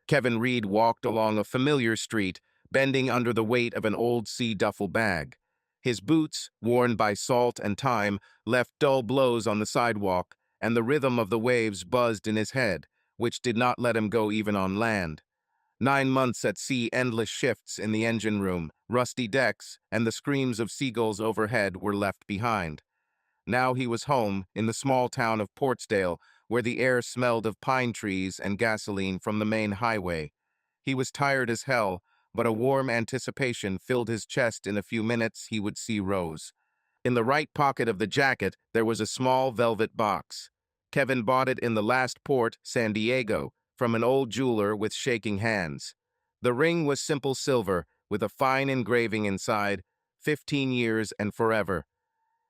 Kevin Reed walked along a familiar street, bending under the weight of an old sea duffel bag. His boots, worn by salt and time, left dull blows on the sidewalk, and the rhythm of the waves buzzed in his head, which did not let him go even on land. 9 months at sea, endless shifts in the engine room, rusty decks, and the screams of seagulls overhead were left behind. Now he was home in the small town of Portsdale, where the air smelled of pine trees and gasoline from the main highway. He was tired as hell, but a warm anticipation filled his chest. In a few minutes he would see Rose. In the right pocket of the jacket there was a small velvet box. Kevin bought it in the last port, San Diego, from an old jeweler with shaking hands. The ring was simple silver, with a fine engraving inside, 15 years and forever.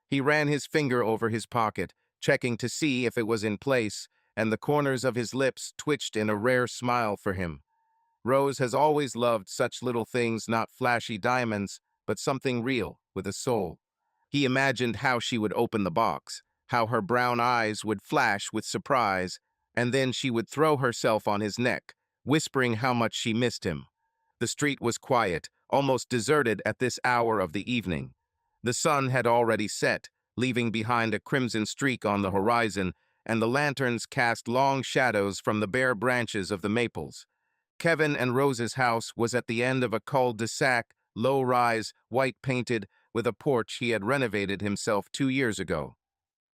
He ran his finger over his pocket, checking to see if it was in place, and the corners of his lips twitched in a rare smile for him. Rose has always loved such little things, not flashy diamonds, but something real, with a soul. He imagined how she would open the box, how her brown eyes would flash with surprise, and then she would throw herself on his neck, whispering how much she missed him. The street was quiet, almost deserted at this hour of the evening. The sun had already set, leaving behind a crimson streak on the horizon, and the lanterns cast long shadows from the bare branches of the maples. Kevin and Rose's house was at the end of a cul-de-sac, low-rise, white-painted, with a porch he had renovated himself 2 years ago.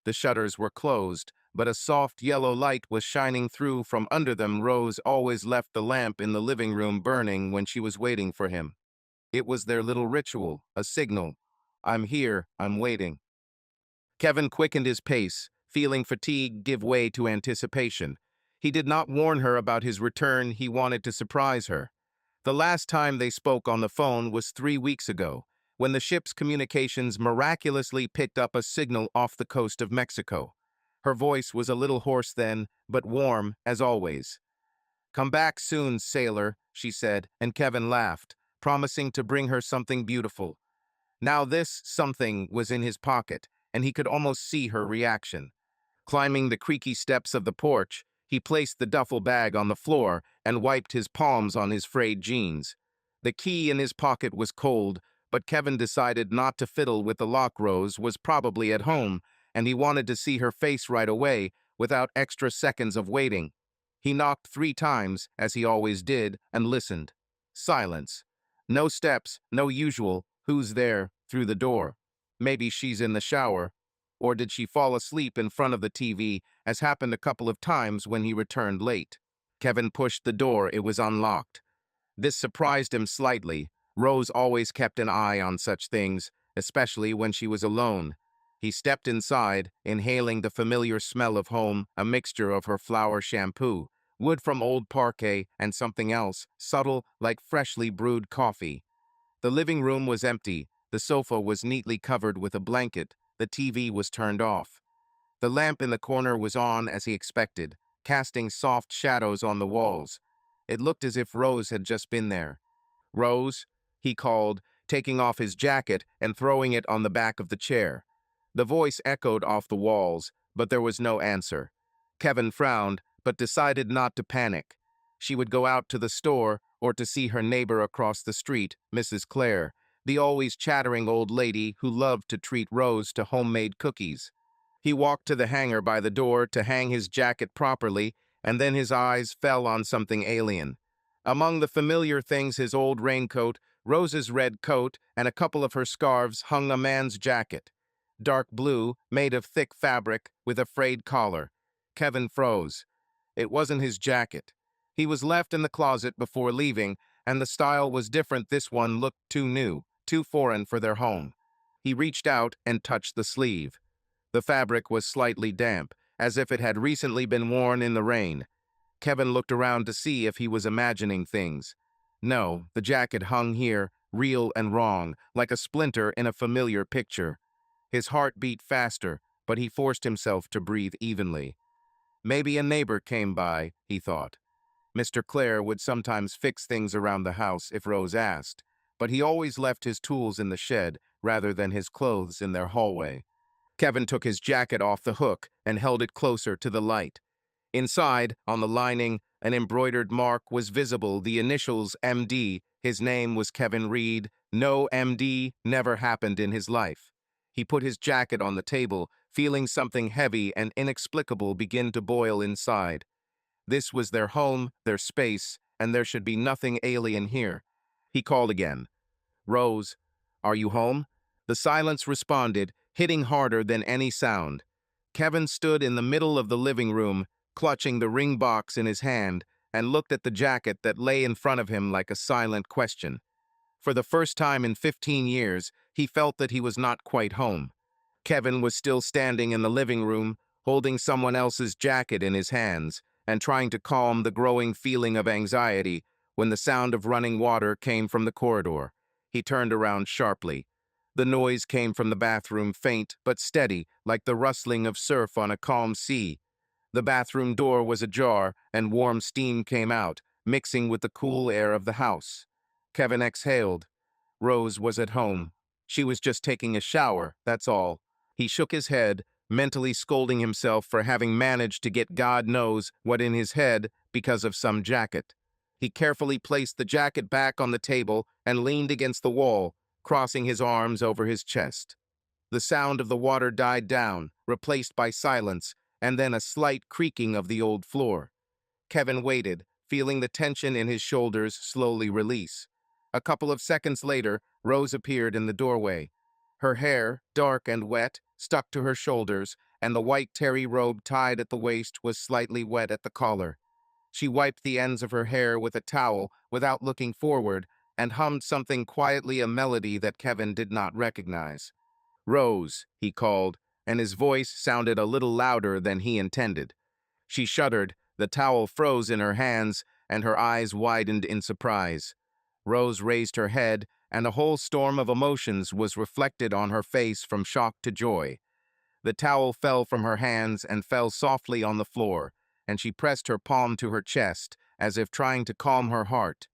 The shutters were closed, but a soft yellow light was shining through from under them. Rose always left the lamp in the living room burning when she was waiting for him. It was their little ritual, a signal. I'm here, I'm waiting. Kevin quickened his pace, feeling fatigue give way to anticipation. He did not warn her about his return. He wanted to surprise her. The last time they spoke on the phone was 3 weeks ago, when the ship's communications miraculously picked up a signal off the coast of Mexico. Her voice was a little hoarse then, but warm, as always. "Come back soon, sailor," she said, and Kevin laughed, promising to bring her something beautiful. Now this something was in his pocket, and he could almost see her reaction. Climbing the creaky steps of the porch, he placed the duffel bag on the floor and wiped his palms on his frayed jeans. The key in his pocket was cold, but Kevin decided not to fiddle with the lock. Rose was probably at home, and he wanted to see her face right away, without extra seconds of waiting. He knocked 3 times, as he always did, and listened. Silence. No steps, no usual, "Who's there?" through the door. Maybe she's in the shower. Or did she fall asleep in front of the TV, as happened a couple of times when he returned late? Kevin pushed the door. It was unlocked. This surprised him slightly. Rose always kept an eye on such things, especially when she was alone. He stepped inside, inhaling the familiar smell of home, a mixture of her flower shampoo, wood from old parquet, and something else, subtle, like freshly brewed coffee. The living room was empty. The sofa was neatly covered with a blanket. The TV was turned off. The lamp in the corner was on as he expected, casting soft shadows on the walls. It looked as if Rose had just been there. "Rose," he called, taking off his jacket and throwing it on the back of the chair. The voice echoed off the walls, but there was no answer. Kevin frowned, but decided not to panic. She would go out to the store or to see her neighbor across the street, Mrs. Clare, the always chattering old lady who loved to treat Rose to homemade cookies. He walked to the hanger by the door to hang his jacket properly, and then his eyes fell on something alien. Among the familiar things, his old raincoat, Rose's red coat, and a couple of her scarves, hung a man's jacket. Dark blue, made of thick fabric, with a frayed collar. Kevin froze. It wasn't his jacket. He was left in the closet before leaving, and the style was different. This one looked too new, too foreign for their home. He reached out and touched the sleeve. The fabric was slightly damp, as if it had recently been worn in the rain. Kevin looked around to see if he was imagining things. No, the jacket hung here, real and wrong, like a splinter in a familiar picture. His heart beat faster, but he forced himself to breathe evenly. Maybe a neighbor came by, he thought. Mr. Clare would sometimes fix things around the house if Rose asked, but he always left his tools in the shed rather than his clothes in their hallway. Kevin took his jacket off the hook and held it closer to the light. Inside, on the lining, An embroidered mark was visible, the initials MD. His name was Kevin Reed. No MD never happened in his life. He put his jacket on the table, feeling something heavy and inexplicable begin to boil inside. This was their home, their space, and there should be nothing alien here. He called again. Rose, are you home? The silence responded, hitting harder than any sound. Kevin stood in the middle of the living room, clutching the ring box in his hand, and looked at the jacket that lay in front of him like a silent question. For the first time in 15 years, he felt that he was not quite home. Kevin was still standing in the living room, holding someone else's jacket in his hands, and trying to calm the growing feeling of anxiety when the sound of running water came from the corridor. He turned around sharply. The noise came from the bathroom, faint but steady, like the rustling of surf on a calm sea. The bathroom door was ajar, and warm steam came out, mixing with the cool air of the house. Kevin exhaled. Rose was at home. She was just taking a shower, that's all. He shook his head, mentally scolding himself for having managed to get God knows what in his head because of some jacket. He carefully placed the jacket back on the table and leaned against the wall, crossing his arms over his chest. The sound of the water died down, replaced by silence, and then a slight creaking of the old floor. Kevin waited, feeling the tension in his shoulders slowly release. A couple of seconds later, Rose appeared in the doorway. Her hair, dark and wet, stuck to her shoulders, and the white terry robe tied at the waist was slightly wet at the collar. She wiped the ends of her hair with a towel without looking forward and hummed something quietly, a melody that Kevin did not recognize. Rose, he called, and his voice sounded a little louder than he intended. She shuddered, the towel froze in her hands, and her eyes widened in surprise. Rose raised her head, and a whole storm of emotions was reflected on her face from shock to joy. The towel fell from her hands and fell softly on the floor, and she pressed her palm to her chest, as if trying to calm her heart.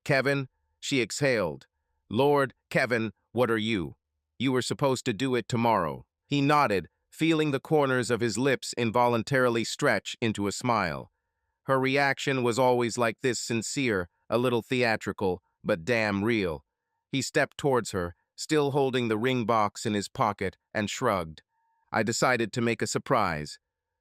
Kevin, she exhaled. Lord, Kevin, what are you? You were supposed to do it tomorrow. He nodded, feeling the corners of his lips involuntarily stretch into a smile. Her reaction was always like this, sincere, a little theatrical, but damn real. He stepped towards her, still holding the ring box in his pocket, and shrugged. I decided to make a surprise.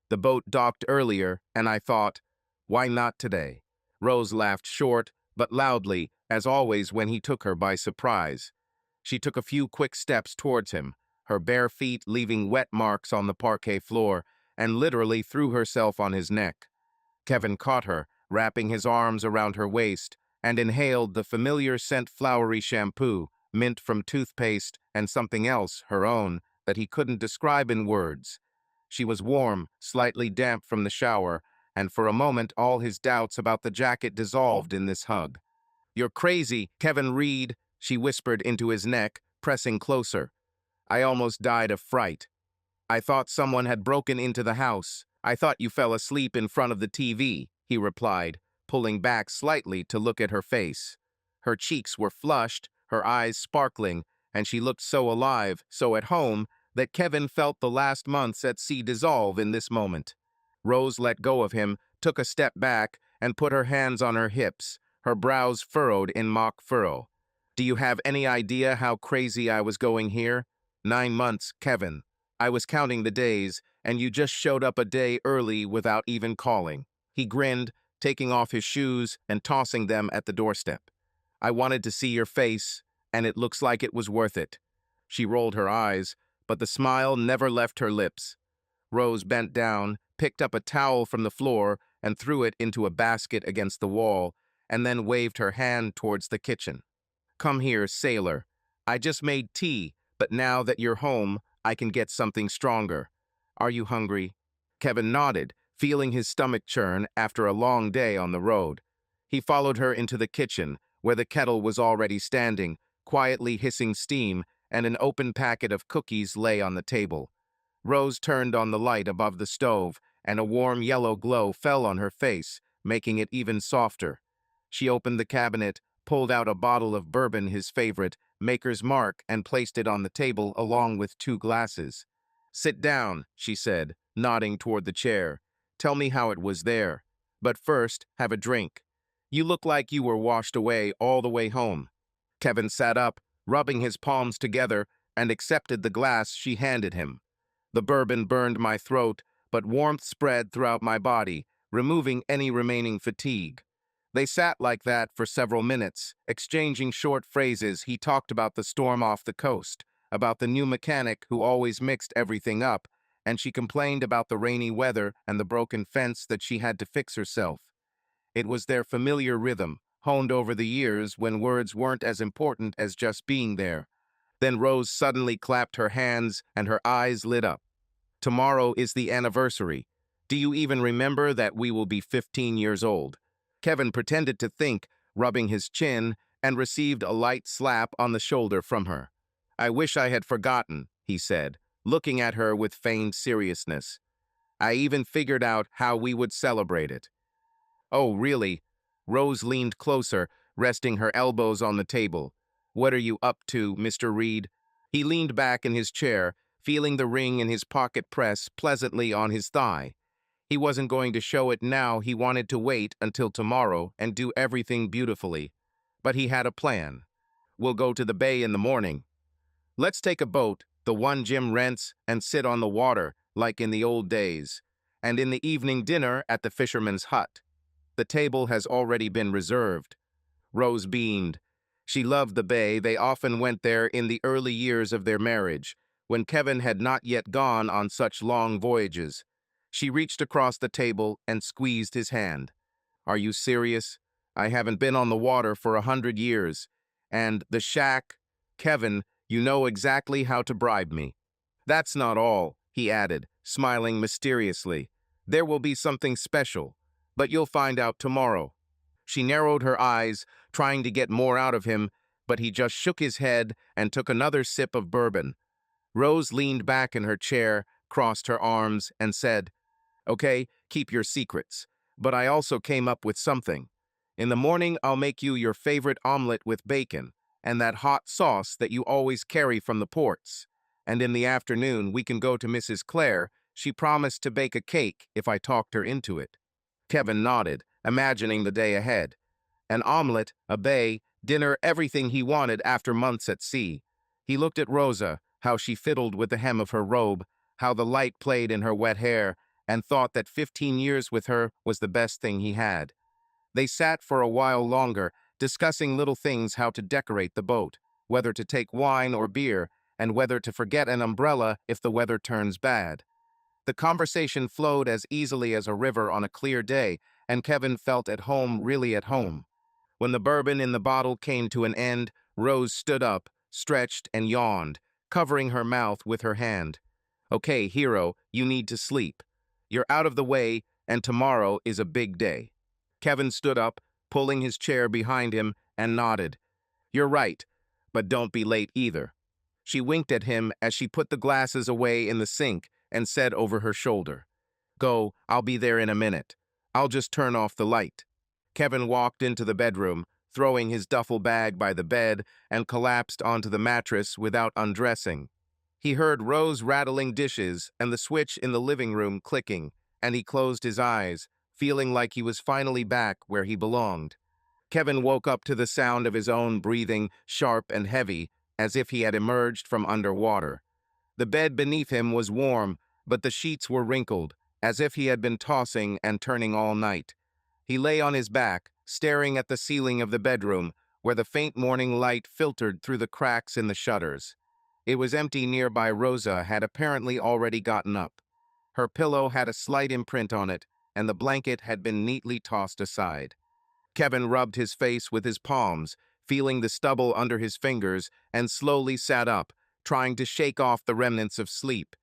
The boat docked earlier, and I thought, why not today? Rose laughed short, but loudly, as always when he took her by surprise. She took a few quick steps towards him, her bare feet leaving wet marks on the parquet floor, and literally threw herself on his neck. Kevin caught her, wrapping his arms around her waist, and inhaled the familiar scent flowery shampoo, mint from toothpaste, and something else, her own, that he couldn't describe in words. She was warm, slightly damp from the shower, and for a moment all his doubts about the jacket dissolved in this hug. You're crazy, Kevin Reed, she whispered into his neck, pressing closer. I almost died of fright. I thought someone had broken into the house. I thought you fell asleep in front of the TV, he replied, pulling back slightly to look at her face. Her cheeks were flushed, her eyes sparkling, and she looked so alive, so at home, that Kevin felt the last months at sea dissolve in this moment. Rose let go of him, took a step back, and put her hands on her hips, her brows furrowed in mock furrow. Do you have any idea how crazy I was going here? 9 months, Kevin. I was counting the days, and you just showed up a day early without even calling. He grinned, taking off his shoes and tossing them at the doorstep. I wanted to see your face, and it looks like it was worth it. She rolled her eyes, but the smile never left her lips. Rose bent down, picked up a towel from the floor, and threw it into a basket against the wall, and then waved her hand towards the kitchen. Come here, sailor. I just made tea, but now that you're home, I can get something stronger. Are you hungry? Kevin nodded, feeling his stomach churn after a long day on the road. He followed her into the kitchen, where the kettle was already standing, quietly hissing steam, and an open packet of cookies lay on the table. Rose turned on the light above the stove, and a warm yellow glow fell on her face, making it even softer. She opened the cabinet, pulled out a bottle of bourbon, his favorite, Maker's Mark, and placed it on the table along with 2 glasses. Sit down, she said, nodding toward the chair. Tell me how it was there. But first, have a drink. You look like you were washed away all the way home." Kevin sat up, rubbing his palms together, and accepted the glass she handed him. The bourbon burned my throat, but warmth spread throughout my body, removing any remaining fatigue. They sat like that for several minutes, exchanging short phrases. He talked about the storm off the coast, about the new mechanic who always mixed everything up, and she complained about the rainy weather and the broken fence that she had to fix herself. It was their familiar rhythm, honed over the years when words weren't as important as just being there. Then Rose suddenly clapped her hands and her eyes lit up. "Tomorrow is the anniversary. Do you even remember that we will be 15 years old?" Kevin pretended to think, rubbing his chin, and received a light slap on the shoulder from her. "I wish I had forgotten," he said, looking at her with feigned seriousness. "I even figured out how we would celebrate it." "Oh, really?" Rose leaned closer, resting her elbows on the table. "What are you up to, Mr. Reed?" He leaned back in his chair, feeling the ring in his pocket press pleasantly on his thigh. He wasn't going to show it now. He wanted to wait until tomorrow and do everything beautifully. But he had a plan. "We'll go to the bay in the morning. Let's take a boat, the one Jim rents, and sit on the water, like in the old days. And in the evening dinner at the fisherman's hut. The table has already been reserved." Rose beamed. She loved the bay. They often went there in the early years of their marriage, when Kevin had not yet gone on such long voyages. She reached across the table and squeezed his hand. "Are you serious? I haven't been on the water for 100 years. And the shack, Kevin, you know exactly how to bribe me." "That's not all," he added, smiling mysteriously. "There will be something special, but you'll find out tomorrow." She narrowed her eyes, trying to get more out of him, but he just shook his head and took another sip of bourbon. Rose leaned back in her chair, crossed her arms, and said, "Okay, keep your secrets. But I also came up with something. In the morning, I'll make you your favorite omelet with bacon and that hot sauce that you always carry from the ports. And in the afternoon, we can go to Mrs. Clare. She promised to bake a cake if I talked her into it." Kevin nodded, imagining the day ahead. An omelet, a bay, dinner, everything he wanted after months at sea. He looked at Rosa, how she fiddled with the hem of her robe, how the light played in her wet hair, and thought that 15 years with her was the best thing he had. They sat for a while longer, discussing little things, how to decorate the boat, whether to take wine or beer, and whether to forget an umbrella if the weather turns bad. The conversation flowed as easily as a river on a clear day, and Kevin felt at home, really at home. When the bourbon in the bottle came to an end, Rose stood up, stretched, and yawned, covering her mouth with her hand. "Okay, hero, you need to sleep. You're out of the way, and tomorrow is a big day." Kevin stood up, pulling his chair behind him, and nodded. "You're right, but don't be late either." She winked at him as she put the glasses away in the sink and said over her shoulder, "Go, I'll be there in a minute. I'll just turn off the light." Kevin walked into the bedroom, throwing his duffel bag by the bed, and collapsed onto the mattress without undressing. He heard Rose rattling dishes and the switch in the living room clicking, and he closed his eyes, feeling like he was finally back where he belonged. Kevin woke up to the sound of his own breathing, sharp and heavy, as if he had emerged from underwater. The bed beneath him was warm, but the sheets were wrinkled, as if he had been tossing and turning all night. He lay on his back, staring at the ceiling of the bedroom, where the faint morning light filtered through the cracks in the shutters. It was empty nearby. Rosa had apparently already gotten up. Her pillow had a slight imprint on it, and the blanket had been neatly tossed aside. Kevin rubbed his face with his palms, feeling the stubble under his fingers, and slowly sat up, trying to shake off the remnants of sleep.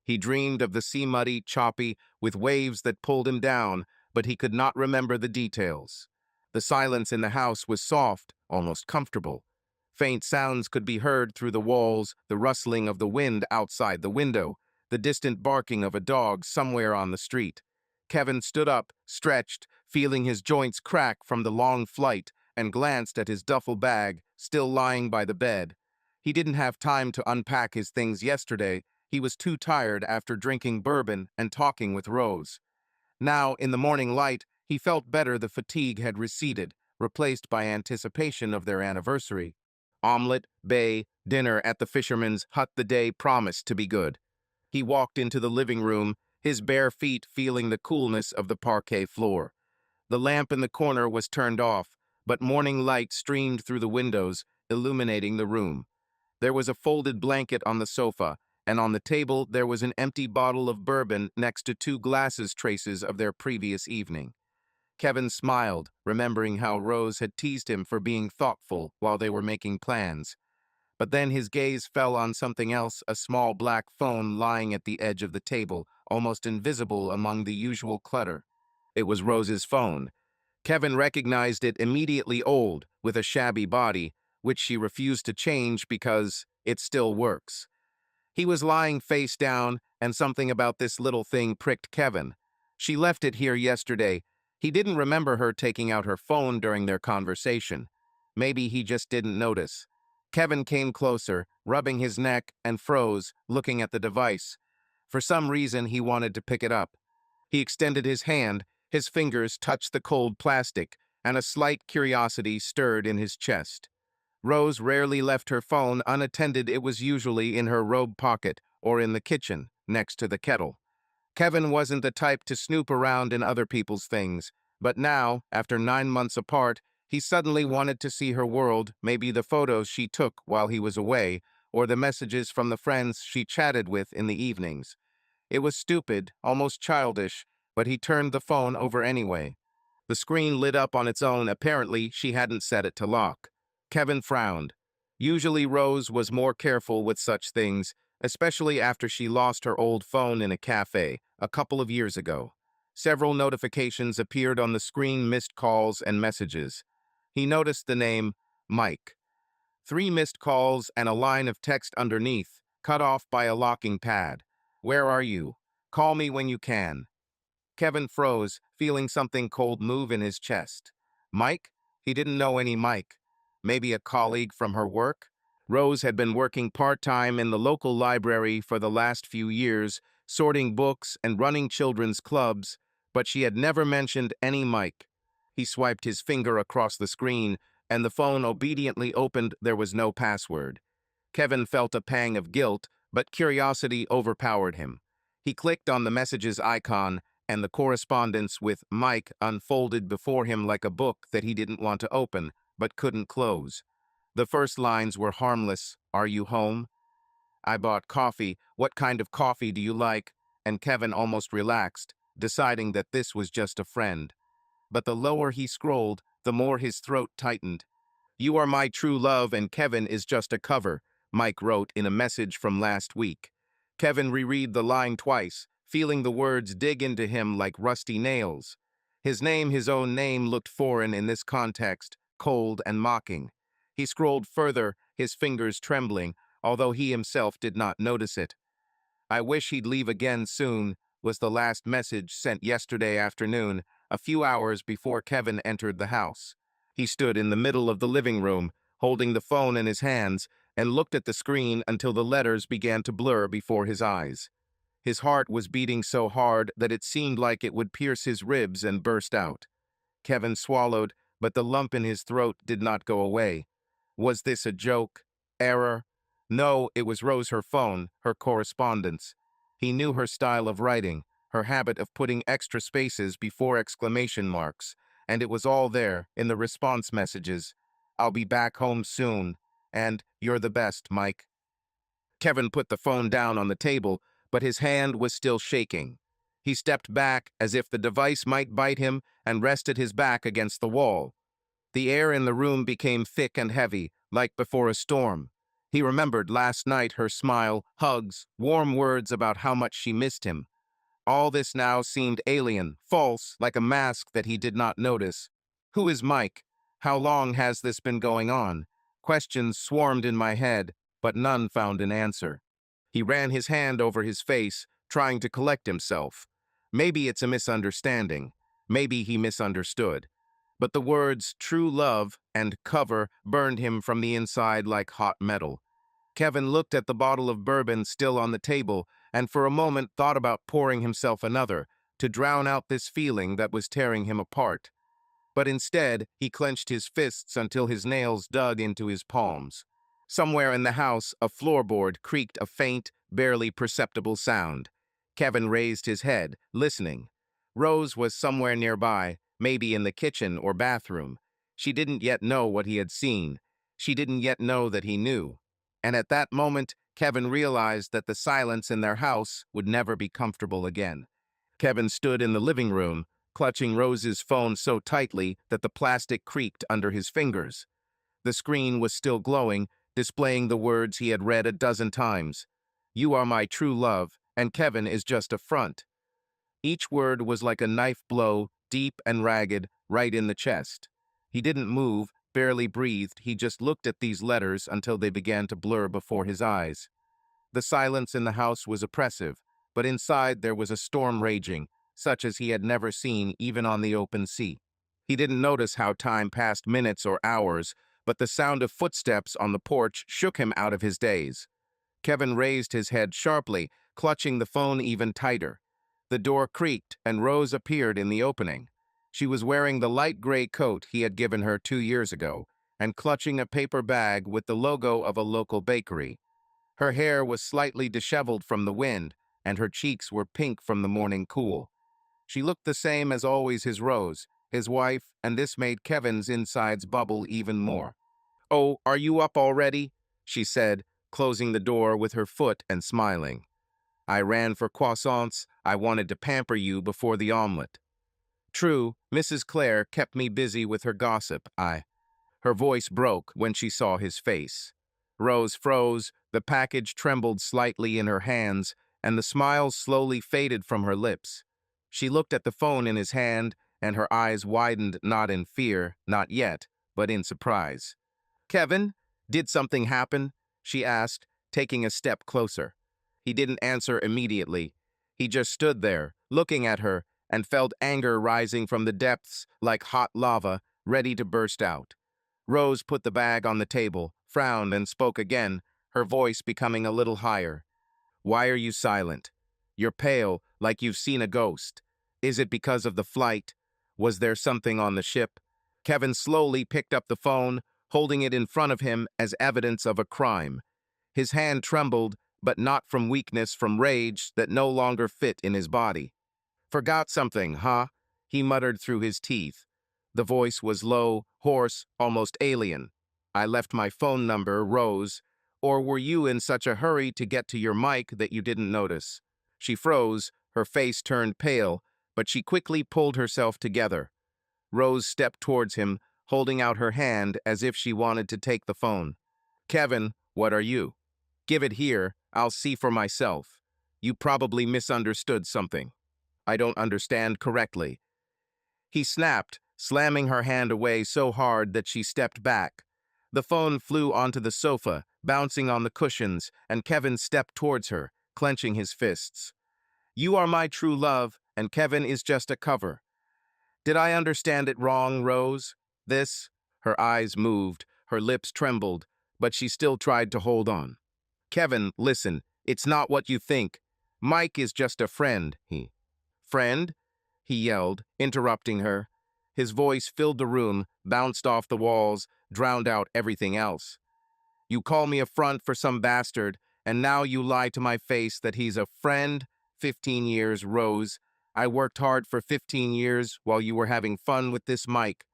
He dreamed of the sea muddy, choppy, with waves that pulled him down, but he could not remember the details. The silence in the house was soft, almost comfortable. Faint sounds could be heard through the walls, the rustling of the wind outside the window, the distant barking of a dog somewhere on the street. Kevin stood up, stretched, feeling his joints crack from the long flight, and glanced at his duffel bag, still lying by the bed. He didn't have time to unpack his things yesterday. He was too tired after drinking bourbon and talking with Rose. Now, in the morning light, He felt better. The fatigue had receded, replaced by anticipation of their anniversary. Omelette, bay, dinner at the fisherman's hut. The day promised to be good. He walked into the living room, his bare feet feeling the coolness of the parquet floor. The lamp in the corner was turned off, but morning light streamed through the windows, illuminating the room. There was a folded blanket on the sofa, and on the table there was an empty bottle of bourbon next to two glasses, traces of their previous evening. Kevin smiled, remembering how Rose had teased him for being thoughtful while they were making plans. But then his gaze fell on something else, a small black phone lying at the edge of the table, almost invisible among the usual clutter. It was Rose's phone. Kevin recognized it immediately. Old, with a shabby body, which she refused to change because it still works. He was lying face down, and something about this little thing pricked Kevin. She left it here yesterday. He didn't remember her taking out her phone during their conversation. Maybe he just didn't notice. Kevin came closer, rubbing his neck, and froze, looking at the device. For some reason, he wanted to pick it up. He extended his hand, his fingers touched the cold plastic, and a slight curiosity stirred in his chest. Rose rarely left her phone unattended. It was usually in her robe pocket or in the kitchen, next to the kettle. Kevin wasn't the type to snoop around in other people's things, but now, after 9 months apart, he suddenly wanted to see her world, maybe the photos she took while he was away, or the messages from the friends she chatted with in the evenings. It was stupid, almost childish, but he turned the phone over anyway. The screen lit up on its own. Apparently, she hadn't set it to lock. Kevin frowned. Usually Rose was more careful with such things, especially after she lost her old phone in a cafe a couple of years ago. Several notifications appeared on the screen, missed calls and messages. He noticed the name Mike. 3 missed calls and a line of text underneath, cut off by a locking pad. Where are you? Call me when you can. Kevin froze, feeling something cold move in his chest. Mike? He didn't know any Mike. Maybe a colleague from her work? Rose had been working part-time in the local library for the last few years, sorting books and running children's clubs, but she had never mentioned any Mike. He swiped his finger across the screen, and the phone obediently opened. There was no password. Kevin felt a pang of guilt, but curiosity overpowered him. He clicked on the messages icon, and the correspondence with Mike unfolded before him like a book that he didn't want to open, but couldn't close. The first lines were harmless. Are you home? I bought coffee. What kind of coffee do you like? And Kevin almost relaxed, deciding that this was just a friend. But the lower he scrolled, the more his throat tightened. You are my true love and Kevin is just a cover, Mike wrote in a message from last week. Kevin reread the line twice, feeling the words dig into him like rusty nails. His name, his own name, looked foreign in this context, cold and mocking. He scrolled further, his fingers trembling, although he himself did not notice it. I wish he'd leave again soon, was the last message sent yesterday afternoon, a few hours before Kevin entered the house. He stood in the middle of the living room, holding the phone in his hands, and looked at the screen until the letters began to blur before his eyes. His heart was beating so hard that it seemed like it would pierce his ribs and burst out. Kevin swallowed, but the lump in his throat did not go away. Was this a joke? Error? No, it was Rose, her phone, her correspondence. He knew her style of writing, her habit of putting extra spaces before exclamation marks, and it was all there in the response messages. I'll be back home soon, and you're the best, Mike. Kevin put the phone down on the table, but his hand was still shaking. He stepped back as if the device might bite him and rested his back against the wall. The air in the room became thick and heavy, like before a storm. He remembered last night, her smile, hugs, warm words about how much she missed him. All this now seemed alien, false, like a mask that he did not notice. Who is Mike? How long has this been going on? Questions swarmed in my head, but none found an answer. He ran his hand over his face, trying to collect himself. Maybe it's a misunderstanding. Maybe he misunderstood. But the words true love and cover burned him from the inside like hot metal. Kevin looked at the bottle of bourbon still on the table and for a moment thought about pouring himself another, to drown out this feeling that was tearing him apart. But instead, he clenched his fists until his nails dug into his palms. Somewhere in the house, a floorboard creaked a faint, barely perceptible sound. Kevin raised his head, listening. Rose was somewhere nearby, maybe in the kitchen or bathroom. She didn't yet know what he had seen. She didn't yet know that he knew. And at that moment, Kevin realized that the silence in their house would never be comfortable again. Kevin stood in the living room, clutching Rose's phone so tightly that the plastic creaked under his fingers. The screen was still glowing, displaying the words he had read a dozen times. "You are my true love, and Kevin is just a front." Each word was like a knife blow, deep and ragged, right in the chest. He didn't move, barely breathed, he just looked at these letters until they began to blur before his eyes. The silence in the house was oppressive, but inside there was a storm raging, such as he had never seen even on the open sea. He didn't notice how time passed minutes or hours, but the sound of footsteps on the porch shook him out of his daze. Kevin raised his head sharply, clutching the phone even tighter. The door creaked, and Rose appeared in the opening. She was wearing the light gray coat he had given her 2 years ago, and clutching a paper bag with the logo of a local bakery. Her hair was slightly disheveled from the wind, and her cheeks were pink from the morning cool. She looked the same as always his Rose, his wife, and this made Kevin's insides bubble even more. "Oh, are you up already?" she said, closing the door with her foot and smiling. "I ran for croissants. I wanted to pamper you before the omelet." True, Mrs. Clare kept me busy with her gossip. Her voice broke when she saw his face. Rose froze, the package trembled slightly in her hands, and the smile slowly faded from her lips. She looked at the phone in his hand, and her eyes widened not in fear, not yet, but in surprise. "Kevin, did something happen?" she asked, taking a step closer. He didn't answer immediately. He just stood there, looking at her, and felt anger rising from the depths like hot lava, ready to burst out. Rose put the bag on the table, frowned, and spoke again, her voice becoming a little higher. "Why are you silent? You're pale, like you've seen a ghost. Is it because of the flight? Was there something on the ship?" Kevin slowly picked up the phone, holding it in front of him as evidence of a crime. His hand trembled, but not from weakness, from rage that no longer fit in his body. "Forgot something, huh?" he muttered through his teeth. The voice was low, hoarse, almost alien. "I left my phone number, Rose. Or were you in such a hurry to get to your mic that you didn't notice?" She froze, her face turned pale, but she quickly pulled herself together. Rose stepped towards him, holding out her hand as if she wanted to take the phone. "Kevin, what are you? Give it here, I'll see for myself. You probably misunderstood something. I don't understand correctly." He snapped, slamming her hand away so hard that she stepped back. The phone flew onto the sofa, bouncing on the cushions, and Kevin stepped towards her, clenching his fists. "You are my true love, and Kevin is just a cover. Did I understand it wrong, Rose? This?" Her eyes moved, her lips trembled, but she still tried to hold on. "Kevin, listen, it's not what you think. Mike is just a friend, Friend?" he yelled, interrupting her. His voice filled the room, bounced off the walls, drowned out everything else. "You call me a front for some bastard, and now you lie to my face that he's a friend? 15 years, Rose. I worked hard for 15 years while you were having fun with this Mike.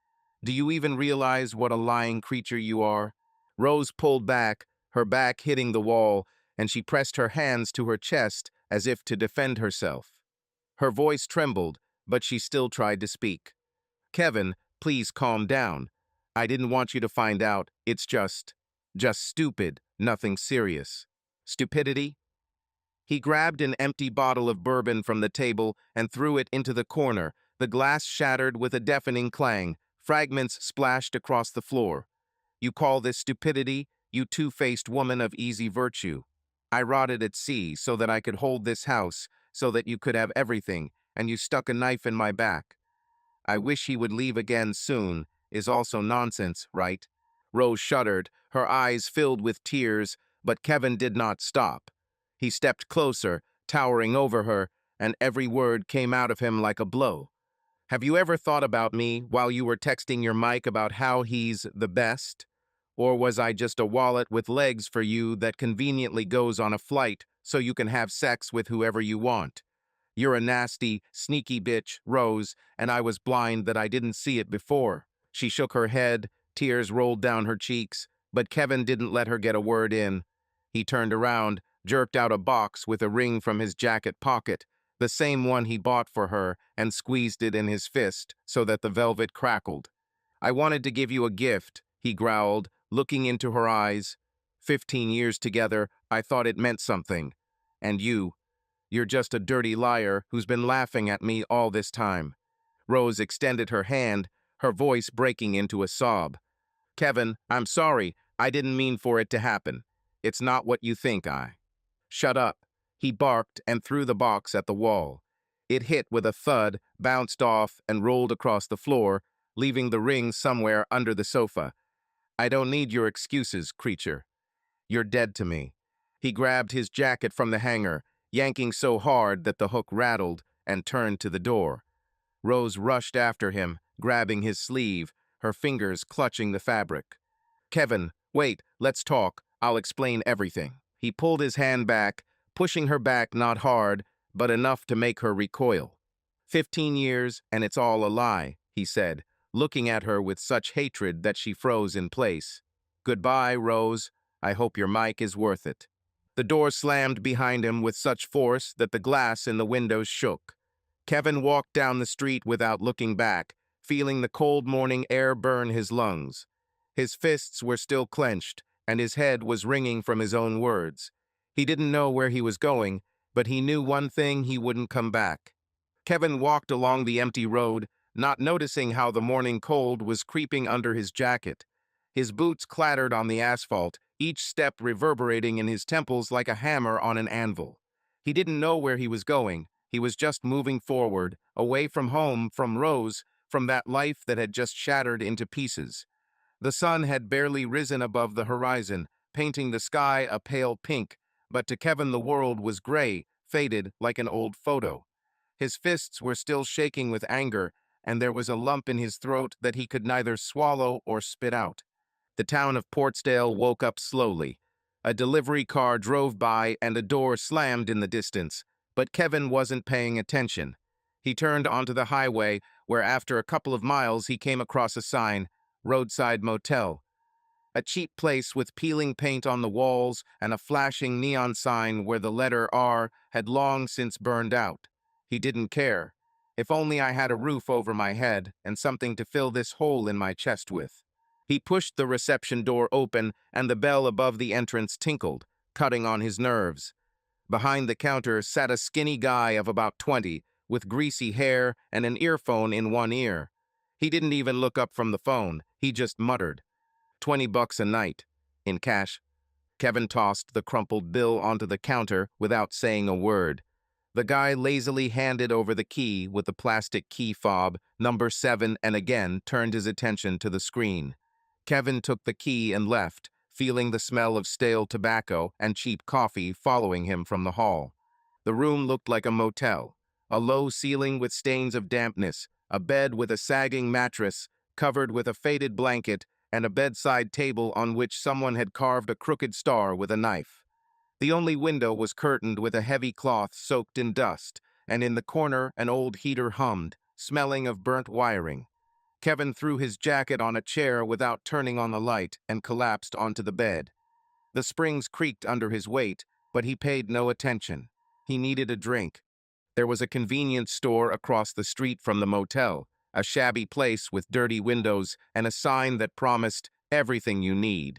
Do you even realize what a lying creature you are?" Rose pulled back, her back hitting the wall, and she pressed her hands to her chest as if to defend herself. Her voice trembled, but she still tried to speak. "Kevin, please calm down. I didn't want you to find out. It's just stupid, nothing serious." "Stupidity?" He grabbed an empty bottle of bourbon from the table and threw it into the corner. The glass shattered with a deafening clang. Fragments splashed across the floor. "You call this stupidity, you two-faced woman of easy virtue? I rotted at sea so that I could hold this house, so that you could have everything, and you stuck a knife in my back. I wish he would leave again soon, is also nonsense, right?" Rose shuddered, her eyes filled with tears, but Kevin did not stop. He stepped closer, towering over her, and every word came out of him like a blow. Have you ever thought about me while you were texting your Mike about how he's the best? Or was I just a wallet with legs for you that conveniently goes on a flight so you can have sex with whoever you want? You're a nasty, sneaky bitch, Rose, and I was blind that I didn't see it before. She shook her head, tears rolled down her cheeks, but Kevin didn't let her get a word in. He turned around, jerked out a box with a ring from his jacket pocket, the same one he bought for her, and squeezed it in his fist so that the velvet crackled. I wanted to give you a gift, he growled, looking into her eyes. 15 years together, I thought it meant something. And you're just a dirty liar who's been laughing at me all this time. Rose extended her hand, her voice breaking into a sob. Kevin, I'm sorry. I didn't mean for it to happen. It's not what you think. Shut up. He barked and threw the box at the wall. It hit with a thud, bounced off, and rolled across the floor, leaving the ring somewhere under the sofa. I don't need your excuses, creature. You're dead to me. He grabbed his jacket from the hanger, yanking so hard that the hook rattled, and turned to the door. Rose rushed after him, grabbing his sleeve, her fingers clutching the fabric. Kevin, wait, let's talk. I'll explain everything. He pulled his hand back, pushing her back not hard, but enough to make her recoil. 15 years, and it's all a lie, he said, looking at her with such hatred that she froze in place. Goodbye, Rose. I hope your Mike is worth it. The door slammed behind him with such force that the glass in the windows shook. Kevin walked down the street without looking back, feeling the cold morning air burn his lungs. His fists were still clenched, and his head was ringing from his own words. He didn't know where he was going, but he knew one thing: he wouldn't come back. Kevin walked along the empty road, not noticing how the morning cold was creeping under his jacket. His boots clattered on the asphalt, each step reverberating in his temples like a hammer on an anvil. He didn't know where he was going. He was just moving forward, away from home, from Rose, from that life that had just shattered into pieces. The sun had barely risen above the horizon, painting the sky a pale pink, but to Kevin the world was gray, faded like an old photo. His fists were still shaking with anger, and there was a lump in his throat that he could neither swallow or spit out. The town of Portsdale woke up slowly. A delivery car drove by and a door slammed in the distance, but Kevin wasn't paying attention. He turned onto the highway, where after a couple of miles he came across a sign, Roadside Motel. A cheap place with peeling paint on the walls and a flashing neon sign where the letter R had long since burned out. He didn't care. If only I had a roof over my head and something to fill this hole in my chest with. He pushed the reception door open and the bell above the entrance tinkled, cutting on his nerves. Behind the counter sat a skinny guy of about 20, with greasy hair and an earphone in one ear. He didn't even look up from the phone. He just muttered, $20 a night. In cash. Kevin tossed the crumpled bill onto the counter without saying a word. The guy lazily handed over the key with the plastic key fob, number 7, and again turned his attention to the screen. Kevin took the key and left, feeling the smell of stale tobacco and cheap coffee following him from the hall. The room looked like a motel. A low ceiling with stains of dampness, a bed with a sagging mattress covered with a faded blanket, and a bedside table on which someone had carved a crooked star with a knife. The only window was curtained with a heavy cloth soaked in dust, and in the corner an old heater hummed, smelling of burnt wiring. Kevin threw his jacket on a chair without turning on the light and collapsed onto the bed. The springs creaked under his weight, but he paid no attention. He needed a drink. There was a convenience store across the street from the motel, a shabby place with dirty windows and a sign that promised everything you need.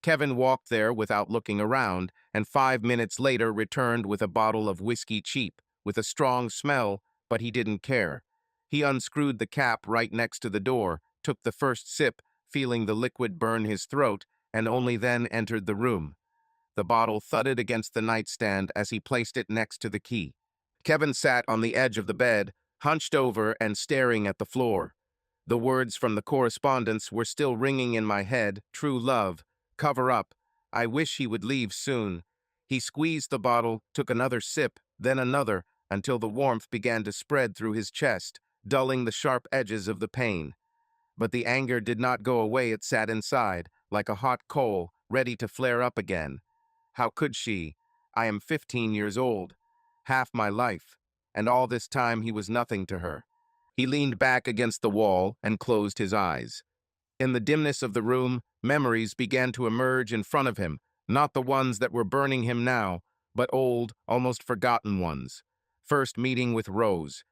Kevin walked there without looking around, and 5 minutes later returned with a bottle of whiskey cheap, with a strong smell, but he didn't care. He unscrewed the cap right next to the door, took the first sip, feeling the liquid burn his throat, and only then entered the room. The bottle thudded against the nightstand as he placed it next to the key. Kevin sat on the edge of the bed, hunched over and staring at the floor. The words from the correspondence were still ringing in my head: true love, cover up, I wish he would leave soon. He squeezed the bottle, took another sip, then another, until the warmth began to spread through his chest, dulling the sharp edges of the pain. But the anger did not go away. It sat inside, like a hot coal, ready to flare up again. How could she? I am 15 years old, half my life, and all this time he was nothing to her. He leaned back against the wall and closed his eyes. In the dimness of the room, memories began to emerge in front of him, not the ones that were burning him now, but old, almost forgotten ones. First meeting with Rose,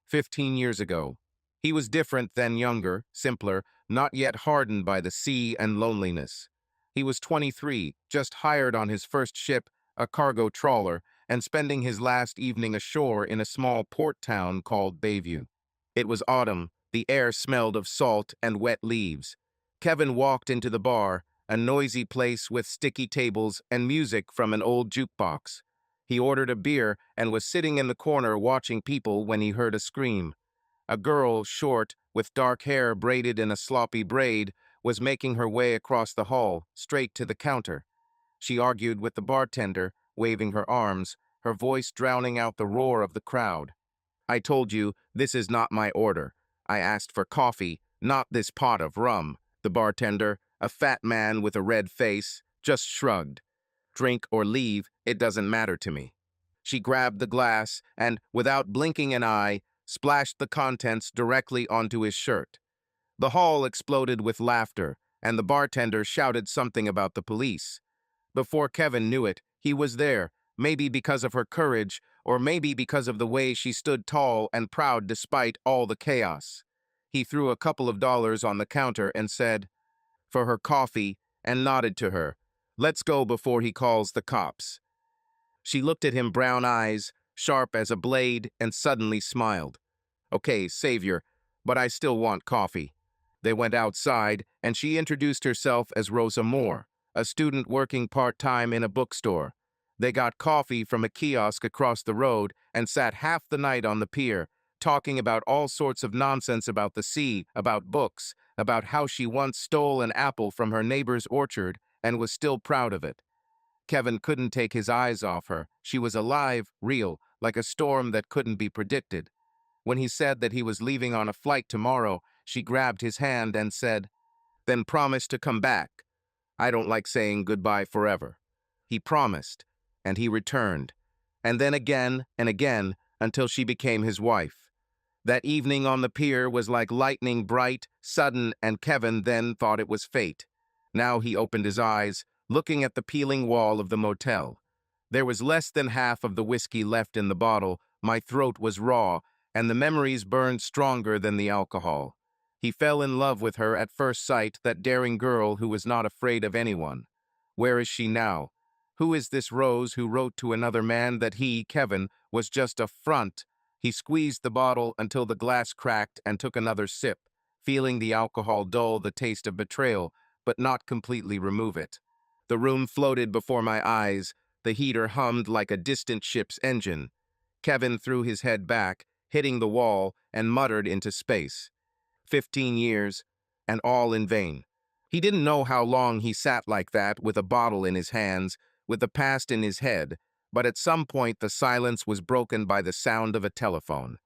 15 years ago. He was different then, younger, simpler, not yet hardened by the sea and loneliness. He was 23, just hired on his first ship, a cargo trawler, and spending his last evening ashore in a small port town called Bayview. It was autumn. The air smelled of salt and wet leaves. Kevin walked into the bar, a noisy place with sticky tables and music from an old jukebox. He ordered a beer and was sitting in the corner watching people when he heard a scream. A girl, short, with dark hair braided in a sloppy braid, was making her way across the hall, straight to the counter. She argued with the bartender, waving her arms, her voice drowning out the roar of the crowd. I told you, this is not my order. I asked for coffee, not this pot of rum. The bartender, a fat man with a red face, just shrugged. Drink or leave, it doesn't matter to me. She grabbed the glass and, without blinking an eye, splashed the contents directly onto his shirt. The hall exploded with laughter, and the bartender shouted something about the police. Before Kevin knew it, he was there, maybe because of her courage, or maybe because of the way she stood tall and proud despite all the chaos. He threw a couple of dollars on the counter and said, "For her coffee," and nodded to her. "Let's go before he calls the cops." She looked at him, brown eyes, sharp as a blade, and suddenly smiled. "Okay, savior, but I still want coffee." They went outside, and she introduced herself as Rosa Moore, a student working part-time in a bookstore. They got coffee from a kiosk across the road and sat half the night on the pier, talking about all sorts of nonsense about the sea, about books, about how she once stole an apple from her neighbor's orchard and was still proud of it. Kevin couldn't take his eyes off her. She was alive, real, like a storm that couldn't be predicted. When he said that he was leaving on a flight tomorrow, she grabbed his hand and said, "Then promise to come back. I don't like saying goodbye forever." He promised, and he returned, and then again and again until she became his wife. That evening on the pier was like lightning, bright, sudden, and Kevin then thought it was fate. Now he opened his eyes, looking at the peeling wall of the motel. There was less than half of the whiskey left in the bottle, my throat was raw, and the memories burned stronger than the alcohol. He fell in love with her at first sight, that daring girl who was not afraid of anyone. Where is she now? Who is this Rose who wrote to another man that he, Kevin, was just a front? He squeezed the bottle until the glass cracked and took another sip, feeling the alcohol dull the taste of betrayal, but not completely remove it. The room floated before my eyes. The heater hummed like a distant ship's engine. Kevin threw his head back, hitting the wall, and muttered into space. 15 years, and all in vain. He didn't know how long he sat like that, with a bottle in his hands, with the past in his head, but at some point the silence was broken by the sound of a telephone.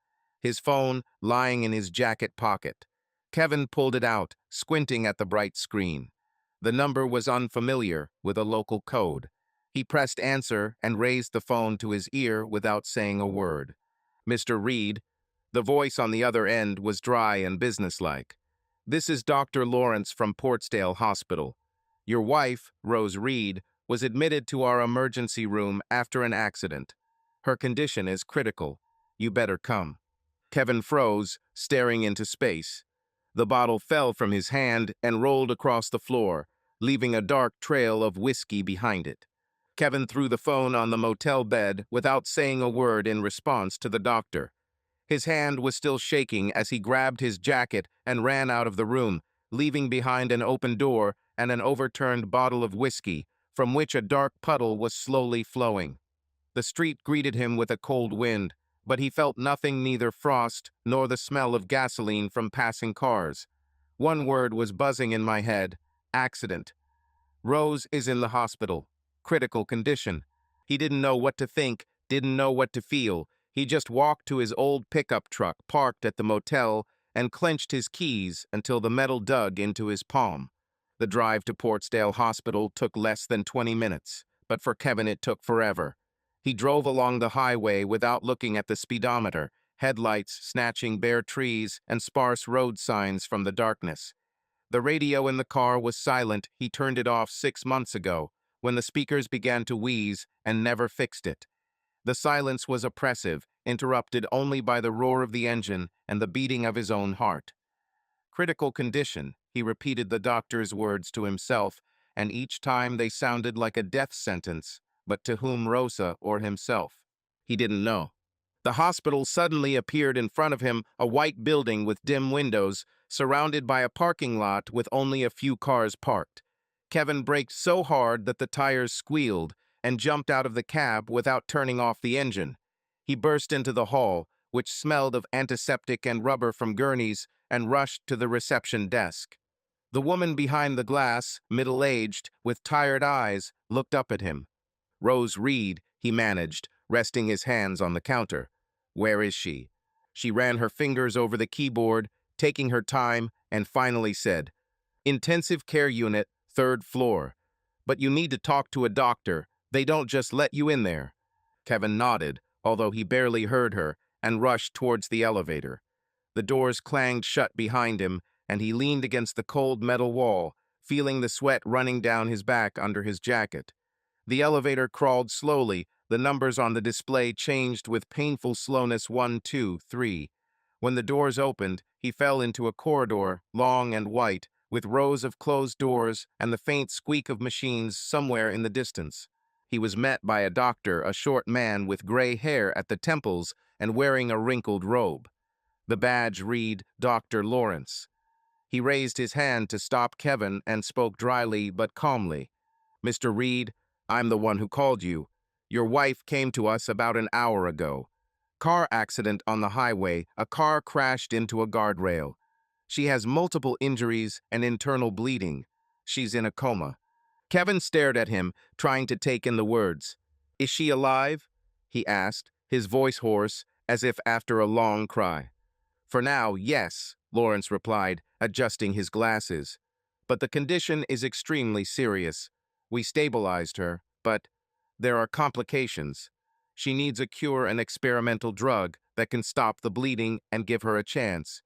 His phone lying in his jacket pocket. Kevin pulled it out, squinting at the bright screen. The number was unfamiliar, with a local code. He pressed answer and raised the phone to his ear without saying a word. "Mr. Reed." The voice on the other end was dry and businesslike. "This is Dr. Lawrence from Portsdale Hospital. Your wife, Rose Reed, was admitted to our emergency room after an accident. Her condition is critical. You better come." Kevin froze, staring into space. The bottle fell from his hand and rolled across the floor, leaving a dark trail of whiskey behind it. Kevin threw the phone on the motel bed without saying a word in response to the doctor. His hand was still shaking as he grabbed his jacket and ran out of the room, leaving behind an open door and an overturned bottle of whiskey, from which a dark puddle was slowly flowing. The street greeted him with a cold wind, but he felt nothing, neither frost nor the smell of gasoline from passing cars. One word was buzzing in my head: accident. Rose is in the hospital. Critical condition. He didn't know what to think, didn't know what to feel. He just walked to his old pickup truck parked at the motel and clenched his keys until the metal dug into his palm. The drive to Portsdale Hospital took less than 20 minutes, but for Kevin it took forever. He drove along the highway without looking at the speedometer, headlights snatching bare trees and sparse road signs from the darkness. The radio in the car was silent. He turned it off 6 months ago, when the speakers began to wheeze, and never fixed it. The silence was oppressive, interrupted only by the roar of the engine and the beating of his own heart. Critical condition, he repeated the doctor's words to himself, and each time they sounded like a death sentence, but to whom, Rosa or himself? He didn't know. The hospital suddenly appeared in front of him, a white building with dim windows, surrounded by a parking lot with only a few cars parked. Kevin braked so hard that the tires squealed and jumped out of the cab without turning off the engine. He burst into the hall, which smelled of antiseptic and rubber from gurneys, and rushed to the reception desk. The woman behind the glass, middle-aged, with tired eyes, looked up at him. "Rose Reed," he managed, resting his hands on the counter. "Where is she?" She ran her fingers over the keyboard, taking her time, and finally said, "Intensive care unit, 3rd floor. But you need to talk to a doctor. They don't just let you in there." Kevin nodded, although he barely heard her, and rushed towards the elevator. The doors clanged shut behind him, and he leaned against the cold metal wall, feeling the sweat running down his back under his jacket. The elevator crawled slowly. The numbers on the display changed with painful slowness: 1, 2, 3. When the doors opened, he fell into a corridor, long and white, with rows of closed doors and the faint squeak of machines somewhere in the distance. He was met by a doctor, a short man with gray hair at the temples and wearing a wrinkled robe. The badge read, "Dr. Lawrence." He raised his hand to stop Kevin and spoke dryly but calmly. "Mr. Reed, I'm the one who called you. Your wife came to us about an hour ago. Car accident on the highway. A car crashed into a guardrail. She has multiple injuries and internal bleeding. She's in a coma." Kevin stared at him, trying to take in the words. "Is she alive?" he asked, his voice hoarse, as if after a long cry. "For now, yes," Lawrence replied, adjusting his glasses. "But the condition is extremely serious. We stabilized her, but there are complications. She needs a cure, an experimental drug that can stop the bleeding and give her a chance.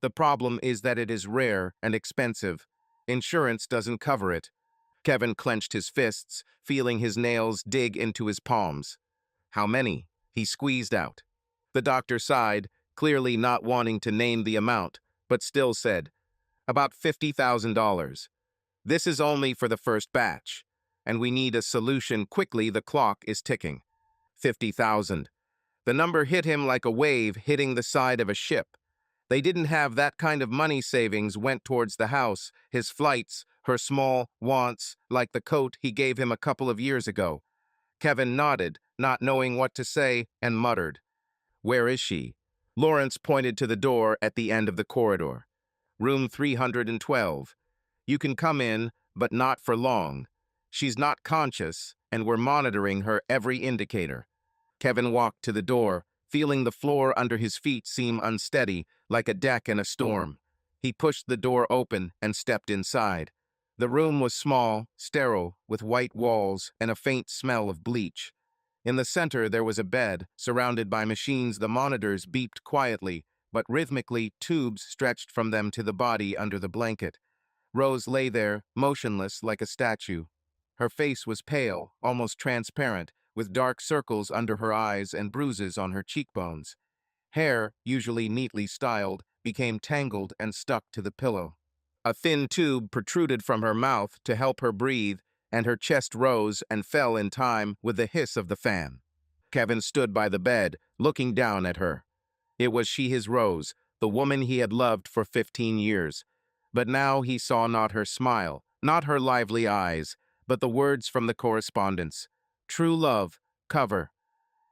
The problem is that it is rare and expensive. Insurance doesn't cover it." Kevin clenched his fists, feeling his nails dig into his palms. "How many?" he squeezed out. The doctor sighed, clearly not wanting to name the amount, but still said, "About $50,000. This is only for the first batch, and we need a solution quickly. The clock is ticking." 50,000. The number hit him like a wave hitting the side of a ship. They didn't have that kind of money. Savings went towards the house, his flights, her small wants, like the coat he gave him a couple of years ago. Kevin nodded, not knowing what to say, and muttered, "Where is she?" Lawrence pointed to the door at the end of the corridor. "Room 312. You can come in, but not for long. She's not conscious, and we're monitoring her every indicator." Kevin walked to the door, feeling the floor under his feet seem unsteady, like a deck in a storm. He pushed the door open and stepped inside. The room was small, sterile, with white walls and a faint smell of bleach. In the center there was a bed, surrounded by machines. The monitors beeped quietly, but rhythmically tubes stretched from them to the body under the blanket. Rose lay there, motionless like a statue. Her face was pale, almost transparent, with dark circles under her eyes and bruises on her cheekbones. Hair, usually neatly styled, became tangled and stuck to the pillow. A thin tube protruded from her mouth to help her breathe, and her chest rose and fell in time with the hiss of the fan. Kevin stood by the bed, looking down at her. It was she, his Rose, the woman he had loved for 15 years. But now he saw not her smile, not her lively eyes, but the words from the correspondence. "True love, cover."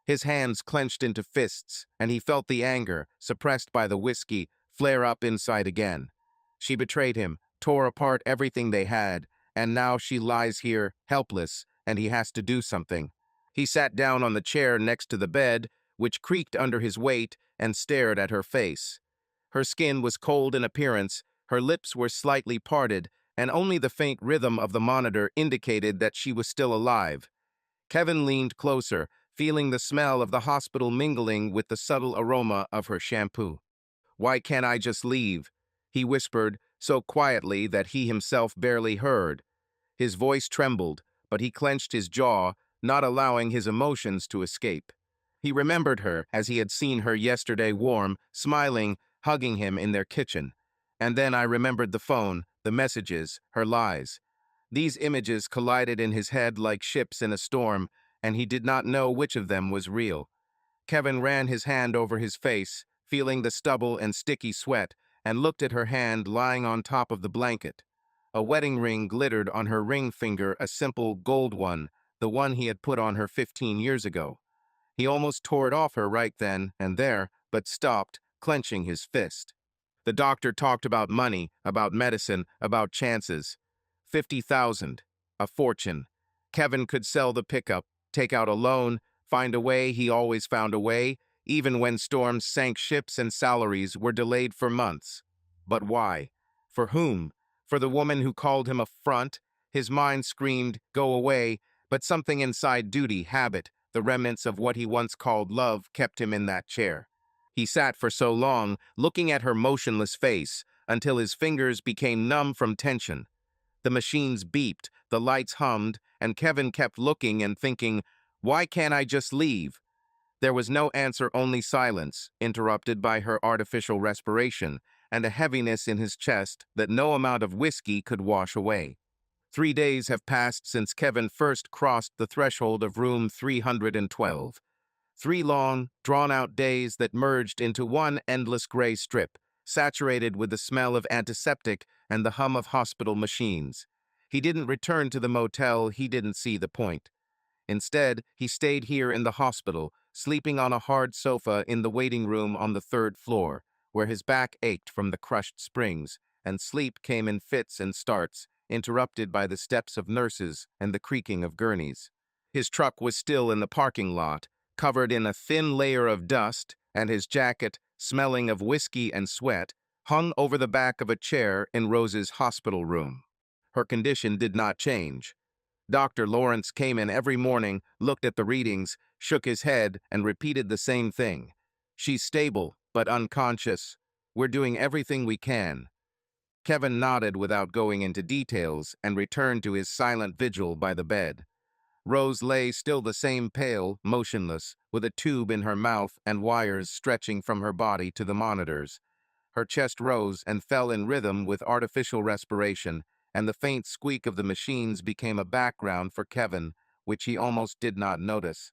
His hands clenched into fists, and he felt the anger, suppressed by the whiskey, flare up inside again. She betrayed him, tore apart everything they had, and now she lies here, helpless, and he has to do something. He sat down on the chair next to the bed, which creaked under his weight and stared at her face. Her skin was cold in appearance, her lips were slightly parted, and only the faint rhythm of the monitor indicated that she was still alive. Kevin leaned closer, feeling the smell of the hospital mingling with the subtle aroma of her shampoo. "Why can't I just leave?" he whispered, so quietly that he himself barely heard. His voice trembled, but he clenched his jaw, not allowing his emotions to escape. He remembered her as he had seen her yesterday, warm, smiling, hugging him in their kitchen. And then I remembered the phone, the messages, her lies. These images collided in his head like ships in a storm, and he did not know which of them was real. Kevin ran his hand over his face, feeling the stubble and sticky sweat, and looked at her hand lying on top of the blanket. A wedding ring glittered on her ring finger, a simple gold one, the one he had put on her 15 years ago. He almost tore it off her right then and there, but stopped, clenching his fist. The doctor talked about money, about medicine, about chances. 50,000, a fortune. Kevin could sell the pickup, take out a loan, find a way. He always found a way, even when storms sank ships and salaries were delayed for months. But why? For whom? For the woman who called him a front? His mind screamed, "Go away," but something inside, duty, habit, the remnants of what he once called love, kept him in that chair. He sat for so long, looking at her motionless face, until his fingers became numb from tension. The machines beeped, the lights hummed, and Kevin kept looking and thinking, "Why can't I just leave?" There was no answer, only silence, interrupted by her artificial respiration, and a heaviness in his chest that no amount of whiskey could wash away. 3 days have passed since Kevin first crossed the threshold of room 312. 3 long, drawn-out days that merged into one endless gray strip, saturated with the smell of antiseptic and the hum of hospital machines. He didn't return to the motel, he didn't see the point. Instead, he stayed here in the hospital, sleeping on a hard sofa in the waiting room on the 3rd floor, where his back ached from the crushed springs, and sleep came in fits and starts, interrupted by the steps of nurses and the creaking of gurneys. His truck was still in the parking lot, covered in a thin layer of dust, and his jacket, smelling of whiskey and sweat, hung over the back of a chair in Rose's hospital room. Her condition did not change. Dr. Lawrence came in every morning, looked at the readings, shook his head, and repeated the same thing. "She's stable, but unconscious. We're doing everything we can." Kevin nodded without going into details and returned to his silent vigil by the bed. Rose lay still the same, pale, motionless, with a tube in her mouth and wires stretching from her body to the monitors. Her chest rose and fell in rhythm with artificial respiration, and the faint squeak of the machines became a background for Kevin, which he almost did not notice.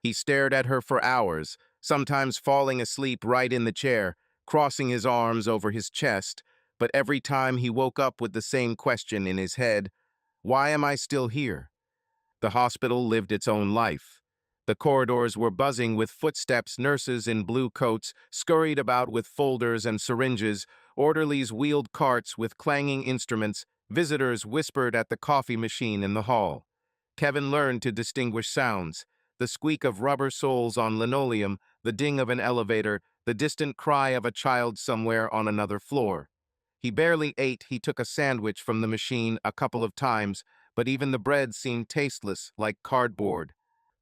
He stared at her for hours, sometimes falling asleep right in the chair, crossing his arms over his chest, but every time he woke up with the same question in his head: "Why am I still here?" The hospital lived its own life. The corridors were buzzing with footsteps, nurses in blue coats scurried about with folders and syringes, orderlies wheeled carts with clanging instruments, visitors whispered at the coffee machine in the hall. Kevin learned to distinguish sounds: the squeak of rubber soles on linoleum, the ding of an elevator, the distant cry of a child somewhere on another floor. He barely ate. He took a sandwich from the machine a couple of times, but even the bread seemed tasteless, like cardboard.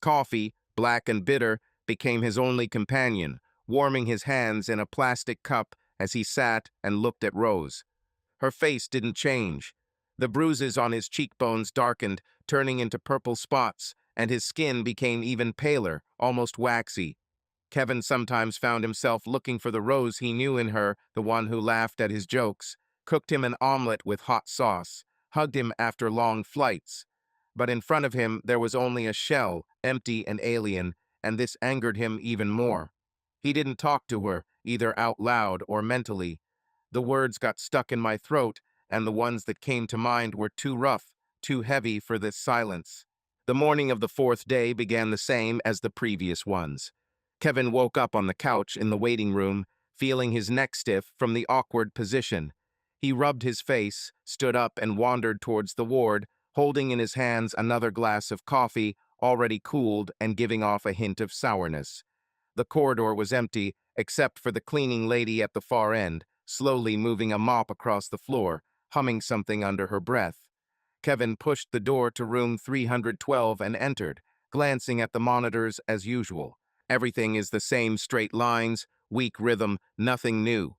Coffee, black and bitter, became his only companion, warming his hands in a plastic cup as he sat and looked at Rose. Her face didn't change. The bruises on his cheekbones darkened, turning into purple spots, and his skin became even paler, almost waxy. Kevin sometimes found himself looking for the Rose he knew in her, the one who laughed at his jokes, cooked him an omelet with hot sauce, hugged him after long flights. But in front of him there was only a shell, empty and alien, and this angered him even more. He didn't talk to her, either out loud or mentally. The words got stuck in my throat, and the ones that came to mind were too rough, too heavy for this silence. The morning of the 4th day began the same as the previous ones. Kevin woke up on the couch in the waiting room, feeling his neck stiff from the awkward position. He rubbed his face, stood up, and wandered towards the ward, holding in his hands another glass of coffee, already cooled and giving off a hint of sourness. The corridor was empty, except for the cleaning lady at the far end, slowly moving a mop across the floor, humming something under her breath. Kevin pushed the door to room 312 and entered, glancing at the monitors as usual. Everything is the same straight lines, weak rhythm, nothing new.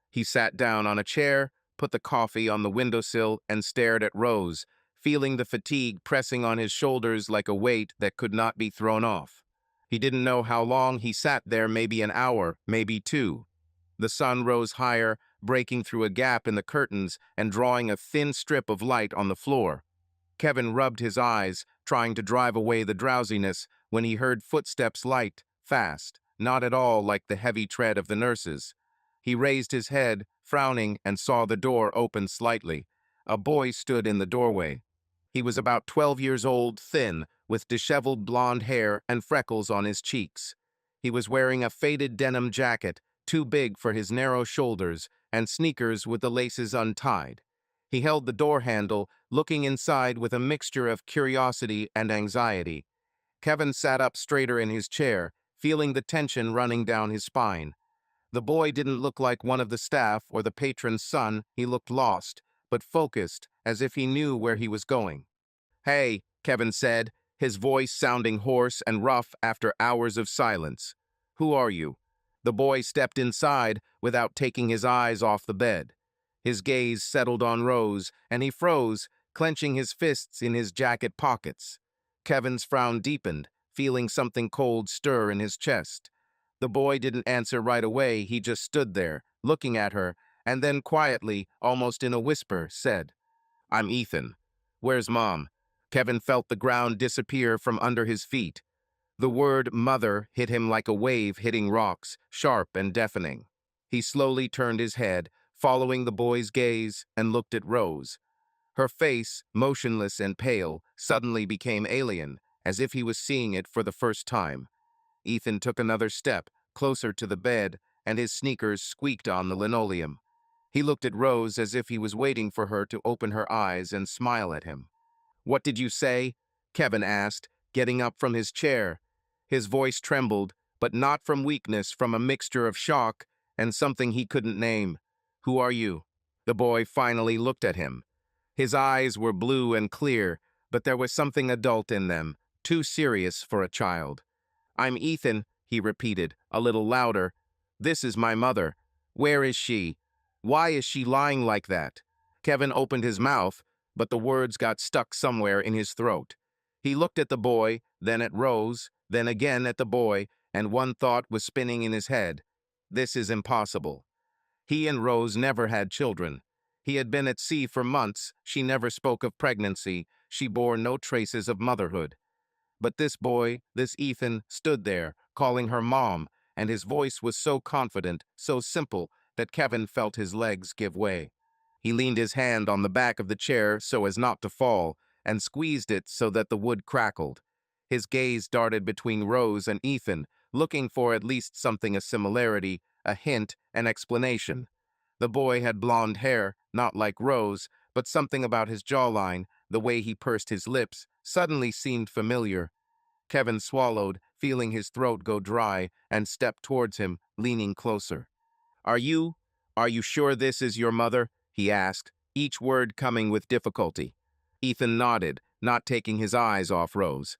He sat down on a chair, put the coffee on the windowsill, and stared at Rose, feeling the fatigue pressing on his shoulders like a weight that could not be thrown off. He didn't know how long he sat there, maybe an hour, maybe two. The sun rose higher, breaking through a gap in the curtains and drawing a thin strip of light on the floor. Kevin rubbed his eyes, trying to drive away the drowsiness, when he heard footsteps light, fast, not at all like the heavy tread of the nurses. He raised his head, frowning, and saw the door open slightly. A boy stood in the doorway. He was about 12 years old, thin, with disheveled blonde hair and freckles on his cheeks. He was wearing a faded denim jacket, too big for his narrow shoulders, and sneakers with the laces untied. He held the door handle, looking inside with a mixture of curiosity and anxiety. Kevin sat up straighter in his chair, feeling the tension running down his spine. The boy didn't look like one of the staff or the patron's son. He looked lost, but focused, as if he knew where he was going. "Hey," Kevin said, his voice sounding hoarse and rough after hours of silence. "Who are you?" The boy stepped inside without taking his eyes off the bed. His gaze settled on Rose, and he froze, clenching his fists in his jacket pockets. Kevin's frown deepened, feeling something cold stir in his chest. The boy didn't answer right away. He just stood there, looking at her, and then quietly, almost in a whisper, said, "I'm Ethan. Where's Mom?" Kevin felt the ground disappear from under his feet. The word mother hit him like a wave hitting rocks, sharp and deafening. He slowly turned his head, following the boy's gaze, and looked at Rose. Her face, motionless and pale, suddenly became alien, as if he was seeing it for the first time. Ethan took another step, closer to the bed, and his sneakers squeaked on the linoleum. He looked at Rose as if he was waiting for her to open her eyes and smile at him. "What did you say?" Kevin asked, getting up from his chair. His voice trembled, but not from weakness, from a mixture of shock and something he couldn't name. "Who are you?" The boy finally looked at him. His eyes were blue and clear, but there was something adult in them, too serious for a child. "I'm Ethan," he repeated, a little louder. "This is my mother. Where is she? Why is she lying like that?" Kevin opened his mouth, but the words got stuck somewhere in his throat. He looked at the boy, then at Rose, then again at the boy, and one thought was spinning in his head. This is impossible. He and Rose never had children. He had been at sea for months. She never spoke of pregnancy. She bore no traces of motherhood. But this boy, this Ethan, stood there, calling her Mom, and his voice was so confident, so simple, that Kevin felt his legs give way. He leaned his hand on the back of the chair so as not to fall, and squeezed it so that the wood crackled. His gaze darted between Rose and Ethan, looking for at least something, a similarity, a hint, an explanation. The boy had blonde hair, not like Rose, but something about his jawline, the way he pursed his lips, suddenly seemed familiar. Kevin swallowed, feeling his throat go dry, and stepped towards him, leaning closer. Are you sure this is your mother?" he asked, each word coming with difficulty. Ethan nodded, not taking his eyes off Rose.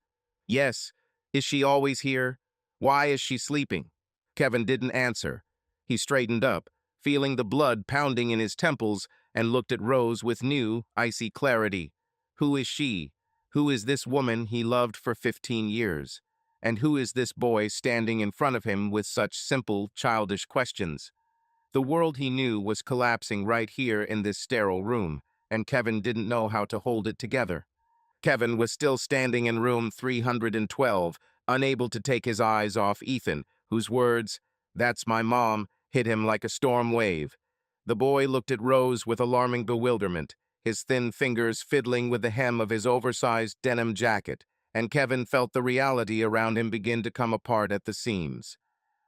"Yes. Is she always here? Why is she sleeping?" Kevin didn't answer. He straightened up, feeling the blood pounding in his temples, and looked at Rose with new, icy clarity. Who is she? Who is this woman he loved for 15 years? And who is this boy standing in front of him with such simple, childish questions? The world he knew was collapsing right here in this sterile room, and Kevin didn't know how to hold it together. Kevin was still standing in room 312, unable to take his eyes off Ethan, whose words, "That's my mom," hit him like a storm wave. The boy looked at Rose with alarming bewilderment, his thin fingers fiddling with the hem of his oversized denim jacket, and Kevin felt the reality around him begin to come apart at the seams.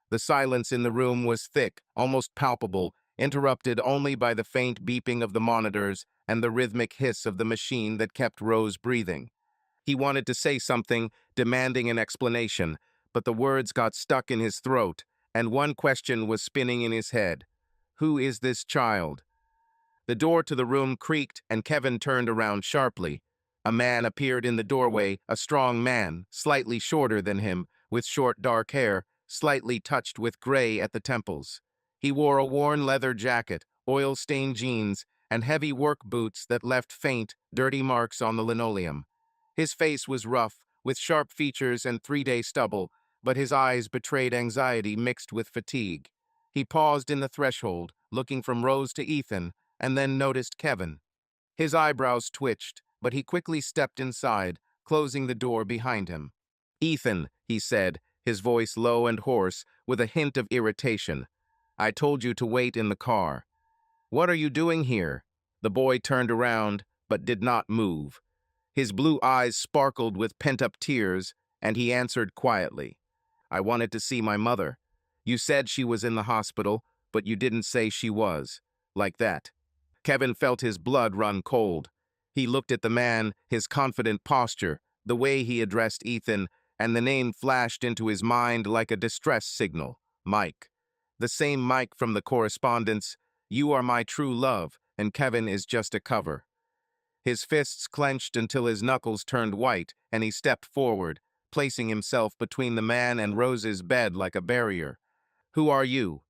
The silence in the room was thick, almost palpable, interrupted only by the faint beeping of the monitors and the rhythmic hiss of the machine that kept Rose breathing. He wanted to say something, demanding an explanation, but the words got stuck in his throat, and one question was spinning in his head. Who is this child? The door to the room creaked, and Kevin turned around sharply. A man appeared in the doorway, a strong man, slightly shorter than him, with short dark hair, slightly touched with gray at the temples. He wore a worn leather jacket, oil-stained jeans, and heavy work boots that left faint, dirty marks on the linoleum. His face was rough, with sharp features and three-day stubble, but his eyes betrayed anxiety mixed with fatigue. He paused in the threshold, looking from Rose to Ethan, and then noticed Kevin. His eyebrows twitched, but he quickly stepped inside, closing the door behind him. "Ethan," he said, his voice low and hoarse, with a hint of irritation. "I told you to wait in the car." "What are you doing here?" The boy turned around, but did not move. His blue eyes sparkled with pent-up tears, and he answered quietly. "I wanted to see my mother. You said she was in the hospital, but you didn't say she was. Like that." Kevin felt his blood run cold. He looked at the man, his confident posture, the way he addressed Ethan, and the name flashed into his mind like a distress signal. Mike. The same Mike from the correspondence. "You are my true love, and Kevin is just a cover." His fists clenched until his knuckles turned white, and he stepped forward, placing himself between the man and Rose's bed like a barrier. "Who are you?"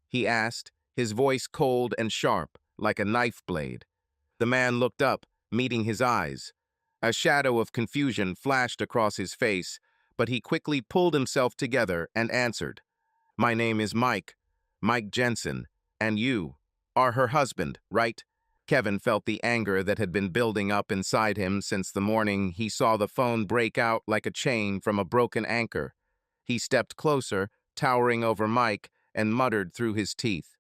he asked, his voice cold and sharp, like a knife blade. The man looked up, meeting his eyes. A shadow of confusion flashed across his face, but he quickly pulled himself together and answered. "My name is Mike. Mike Jensen. And you are her husband, right?" Kevin felt the anger that had been building up inside him since the morning he saw the phone break out like a chain from a broken anchor. He stepped closer, towering over Mike, and muttered through his teeth.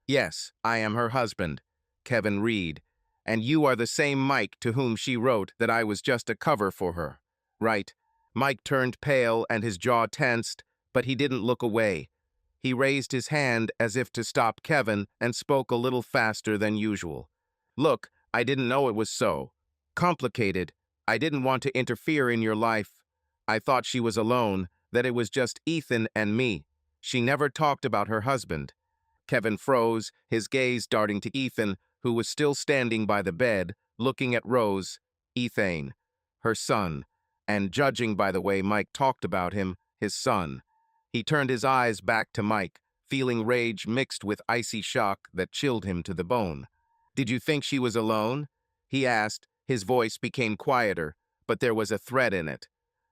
"Yes, I am her husband, Kevin Reed, and you are the same Mike to whom she wrote that I was just a cover for her, right?" Mike turned pale and his jaw tensed, but he didn't look away. He raised his hand as if to stop Kevin and spoke a little faster than usual. "Look, I didn't know it was so complicated. I didn't want to interfere in your life. I thought she was alone, that it was just Ethan and me. She never talked about her husband." Kevin froze, his gaze darting to Ethan, who was still standing by the bed, looking at Rose. Ethan, her son, and judging by the way Mike talked about him, his son. He turned his eyes back to Mike, feeling rage mixed with icy shock that chilled him to the bone. "Did you think she was alone?" he asked. His voice became quieter, but there was a threat in it.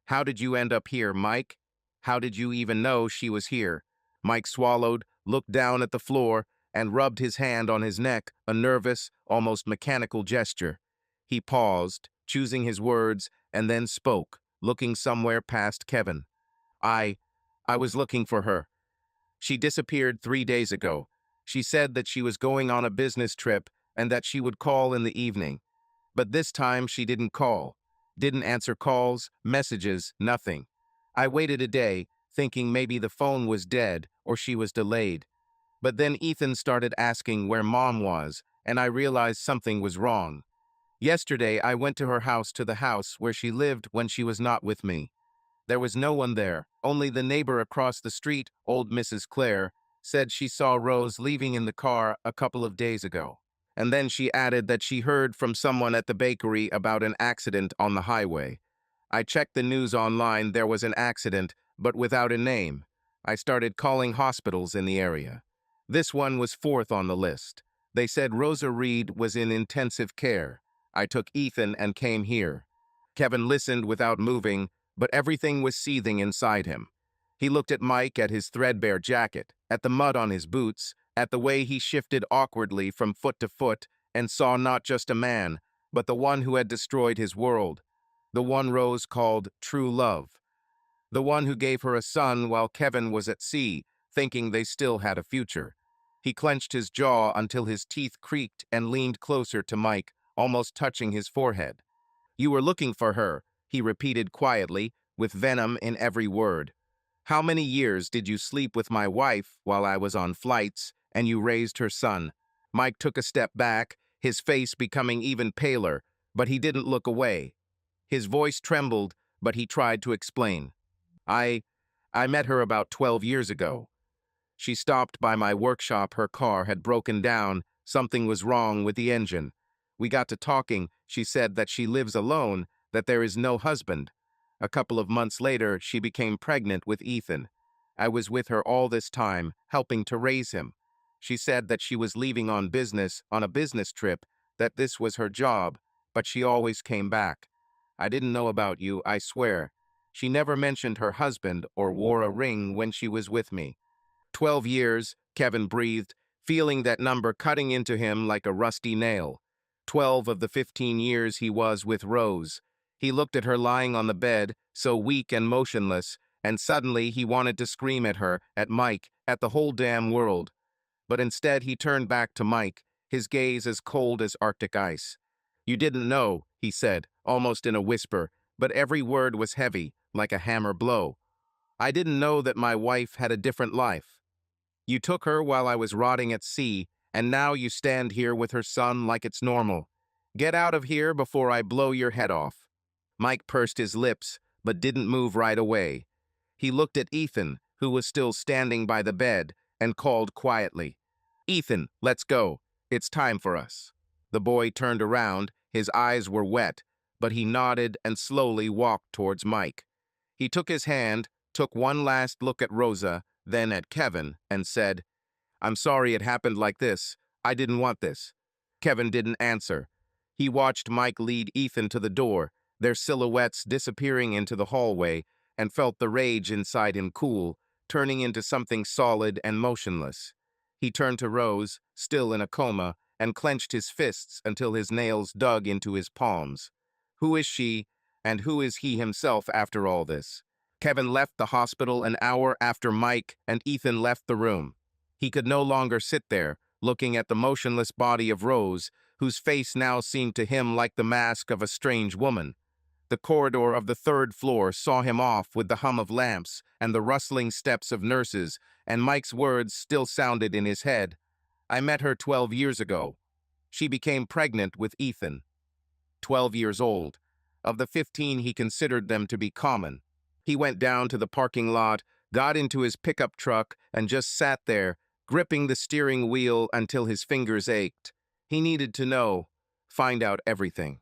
"How did you end up here, Mike? How did you even know she was here?" Mike swallowed, looked down at the floor, and rubbed his hand on his neck, a nervous, almost mechanical gesture. He paused, choosing his words, and then spoke, looking somewhere past Kevin. I was looking for her. She disappeared 3 days ago. She said that she was going on a business trip and that she would call in the evening. But this time she didn't call. Didn't answer calls, messages, nothing. I waited a day, thinking maybe the phone was dead or she was delayed. But then Ethan started asking where Mom was, and I realized something was wrong. Yesterday, I went to her house, to the house where she lived when she was not with me. There was no one there, only the neighbor across the street, old Mrs. Clare, said she saw Rose leaving in the car a couple of days ago. And then she added that she heard from someone at the bakery about an accident on the highway. I checked the news online, there was an accident, but without a name. I started calling hospitals in the area. This one was fourth on the list. They said Rosa Reed was in intensive care. I took Ethan and came here. Kevin listened without moving, but everything was seething inside him. He looked at Mike, at his threadbare jacket, at the mud on his boots, at the way he shifted awkwardly from foot to foot, and saw not just a man, but the one who had destroyed his world. The one Rose called true love. The one who gave her a son while Kevin was at sea, thinking they still had a future. He clenched his jaw until his teeth creaked and leaned closer to Mike, almost touching his forehead. "You were looking for her," he repeated quietly, with venom in every word. "How many years did you sleep with my wife while I was on flights, and you raised her son?" Mike took a step back, his face becoming even paler, but he didn't look away. His voice trembled, but he tried to explain. I I met her about 12 years ago. She stopped by my workshop. Her car had broken down. Something was wrong with the engine. We got to talking. She said that she lives alone, that there is no husband. A couple of months later, she became pregnant with Ethan. I was with her all this time, helping to raise him. She said that she was leaving on a business trip, that this was her job, but she always came back. I didn't know about you, I swear. She never mentioned her husband or wore a ring when she was with me. 12 years, Kevin breathed, feeling that number cutting into him like a rusty nail. 12 of the 15 years he was with Rose. He looked at her lying on the bed, so weak and motionless, and suddenly he wanted to scream at her, at Mike, at the whole damn world. But instead he turned back to Mike, his gaze as cold as Arctic ice. "You didn't know," he said, almost in a whisper, but every word was heavy, like a hammer blow. "I didn't know that my wife had a different life. You took her while I was rotting at sea, and now you stand here with her son like it's normal. Get out of here before I blow your head off." Mike pursed his lips, but didn't move right away. He looked at Ethan, who was still standing by the bed, and called quietly, "Ethan, let's go. It's time for us." The boy turned around, his eyes were wet, but he nodded and slowly walked towards Mike. He took his hand, took one last look at Rosa, then at Kevin, and said, "I'm sorry it happened like this. I didn't want this." Kevin didn't answer. He watched Mike lead Ethan to the door, their silhouettes disappearing into the hallway, and felt the rage inside him cool, turning into something solid and motionless. He turned to Rose, still in a coma, and clenched his fists until his nails dug into his palms. Who is she, and who is he himself after all this? Kevin left the hospital an hour after Mike and Ethan left the room. He could no longer sit there, looking at the motionless body of Rose, whose face now seemed to him like the mask of a strange woman. The corridor of the third floor saw him off with the hum of lamps and the rustling steps of nurses, and Mike's words still sounded in his head. "I met her 12 years ago. She became pregnant with Ethan. 12 years old. Of the 15, he considered them to be common." He went down to the parking lot, got into his pickup truck, and just sat there, gripping the steering wheel until his fingers ached. He needed to know, find out everything.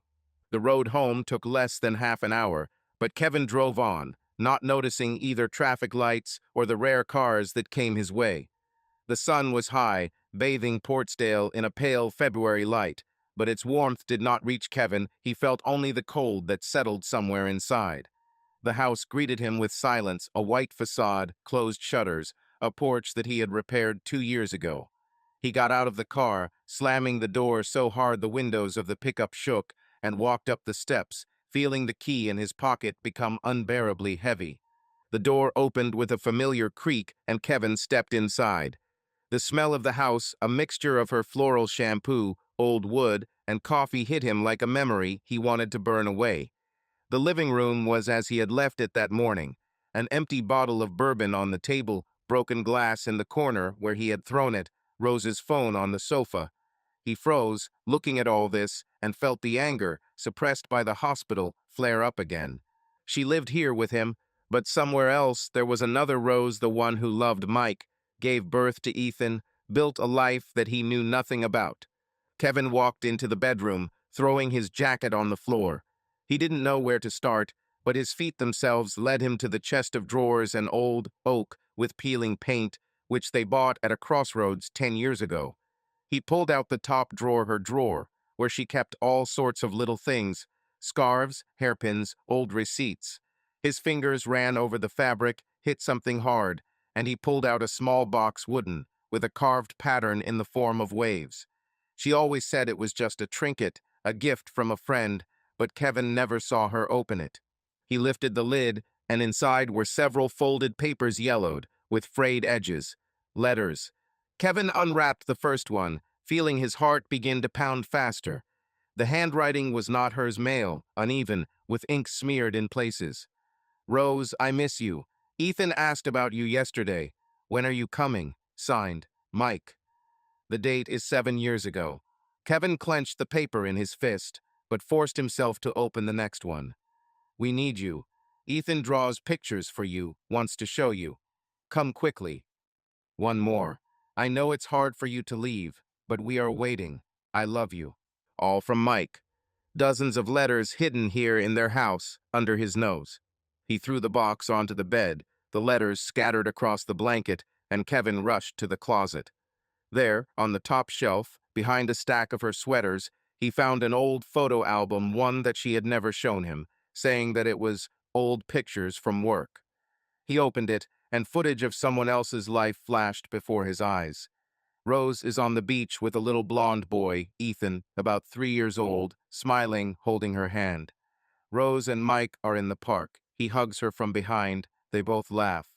The road home took less than half an hour, but Kevin drove on, not noticing either traffic lights or the rare cars that came his way. The sun was high, bathing Portsdale in a pale February light, but its warmth did not reach Kevin. He felt only the cold that settled somewhere inside. The house greeted him with silence, a white facade, closed shutters, a porch that he had repaired 2 years ago. He got out of the car, slamming the door so hard the windows of the pickup shook, and walked up the steps, feeling the key in his pocket become unbearably heavy. The door opened with a familiar creak, and Kevin stepped inside. The smell of the house, a mixture of her floral shampoo, old wood, and coffee hit him like a memory he wanted to burn away. The living room was as he had left it that morning, an empty bottle of bourbon on the table, broken glass in the corner where he had thrown it, Rose's phone on the sofa. He froze, looking at all this, and felt the anger, suppressed by the hospital, flare up again. She lived here with him, but somewhere else there was another Rose, the one who loved Mike, gave birth to Ethan, built a life that he knew nothing about. Kevin walked into the bedroom, throwing his jacket on the floor. He didn't know where to start, but his feet themselves led him to the chest of drawers and old oak with peeling paint, which they bought at a crossroads 10 years ago. He pulled out the top drawer, her drawer, where she kept all sorts of little things, scarves, hairpins, old receipts. His fingers ran over the fabric, hit something hard, and he pulled out a small box, wooden, with a carved pattern in the form of waves. She always said it was just a trinket, a gift from a friend, but Kevin never saw her open it. He lifted the lid, and inside were several folded papers, yellowed, with frayed edges. Letters. Kevin unwrapped the first one, feeling his heart begin to pound faster. The handwriting was not hers, mail, uneven, with ink smeared in places. "Rose, I miss you. Ethan asked about you yesterday. When are you coming? Signed, Mike." The date is 7 years ago. Kevin clenched the paper in his fist, but forced himself to open the next one. "We need you. Ethan draws pictures for you, wants to show you. Come quickly. One more. I know it's hard for you to leave, but we are waiting. I love you. All from Mike. Dozens of letters hidden here in their house, under his nose. He threw the box onto the bed, the letters scattered across the blanket, and Kevin rushed to the closet. There, on the top shelf, behind a stack of her sweaters, he found an old photo album, one that she had never shown him, saying that it was old pictures from work. He opened it, and footage of someone else's life flashed before his eyes. Rose is on the beach with a little blonde boy, Ethan, about 3 years old, smiling, holding her hand. Rose and Mike are in the park. He hugs her from behind. They both laugh.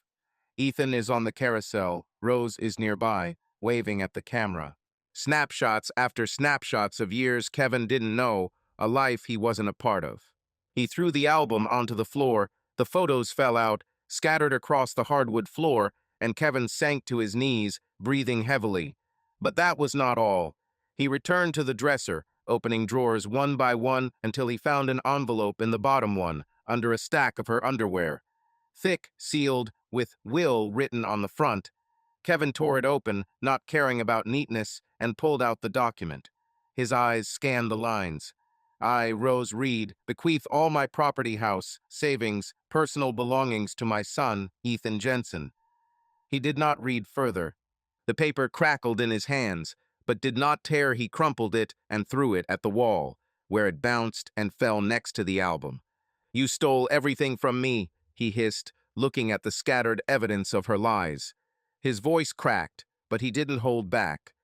Ethan is on the carousel. Rose is nearby, waving at the camera. Snapshots after snapshots of years Kevin didn't know, a life he wasn't a part of. He threw the album onto the floor. The photos fell out, scattered across the hardwood floor, and Kevin sank to his knees, breathing heavily. But that was not all. He returned to the dresser, opening drawers one by one until he found an envelope in the bottom one, under a stack of her underwear. Thick, sealed, with "Will" written on the front. Kevin tore it open, not caring about neatness, and pulled out the document. His eyes scanned the lines. I, Rose Reed, bequeath all my property, house, savings, personal belongings to my son, Ethan Jensen. He did not read further. The paper crackled in his hands, but did not tear. He crumpled it and threw it at the wall, where it bounced and fell next to the album. You stole everything from me, he hissed, looking at the scattered evidence of her lies. His voice cracked, but he didn't hold back.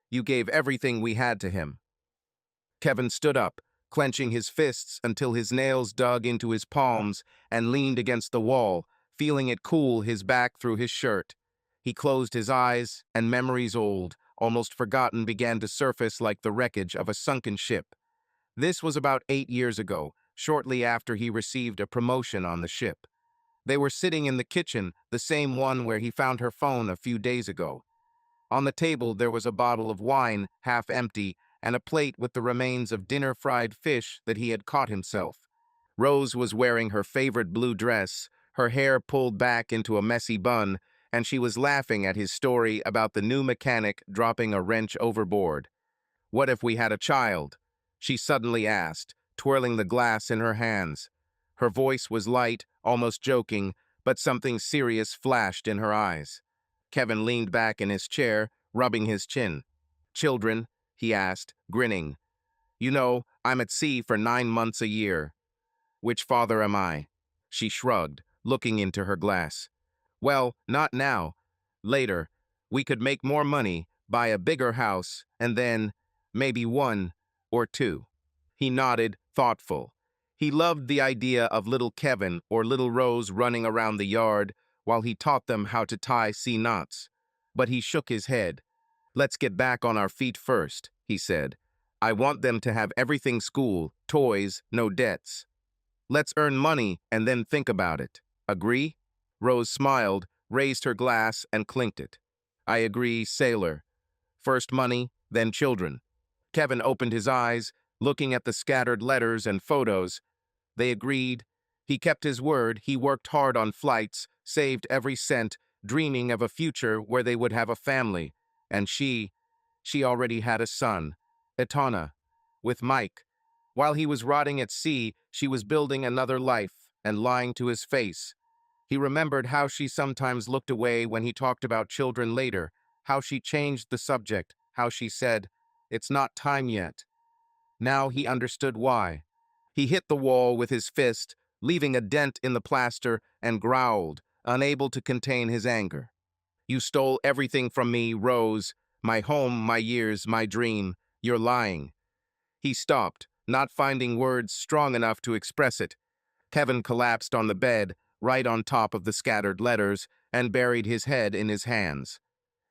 You gave everything we had to him. Kevin stood up, clenching his fists until his nails dug into his palms, and leaned against the wall, feeling it cool his back through his shirt. He closed his eyes, and memories old, almost forgotten, began to surface like the wreckage of a sunken ship. This was about 8 years ago, shortly after he received a promotion on the ship. They were sitting in the kitchen, the same one where he found her phone a few days ago. On the table there was a bottle of wine, half empty, and a plate with the remains of dinner fried fish that he had caught himself. Rose was wearing her favorite blue dress, her hair pulled back into a messy bun, and she was laughing at his story about the new mechanic dropping a wrench overboard. What if we had a child? She suddenly asked, twirling the glass in her hands. Her voice was light, almost joking, but something serious flashed in her eyes. Kevin leaned back in his chair, rubbing his chin. Children? He asked, grinning. You know, I'm at sea for 9 months a year. Which father am I? She shrugged, looking into her glass. Well, not now. Later. We could make more money, buy a bigger house, and then, maybe one or two. He nodded, thoughtful. He loved the idea of little Kevin or little Rose running around the yard while he taught them how to tie sea knots. But he shook his head. Let's get back on our feet first, he said. I want them to have everything: school, toys, no debts. Let's earn money and then think about it. Agree? Rose smiled, raised her glass, and clinked it. I agree, sailor. First money, then children. Kevin opened his eyes, looking at the scattered letters and photos. They agreed. He kept his word. He worked hard on flights, saved every cent, dreaming of a future where they would have a family. And she already had a son, Etana, with Mike. While he was rotting at sea, she was building another life and lying to his face. He remembered how she sometimes looked away when he talked about children later, how she changed the subject, how she said, "It's not time yet." Now he understood why. He hit the wall with his fist, leaving a dent in the plaster, and growled, unable to contain his anger. You stole everything from me, Rose. My home, my years, my dream. You're lying. He stopped, not finding words strong enough to express it. Kevin collapsed on the bed, right on top of the scattered letters, and buried his head in his hands.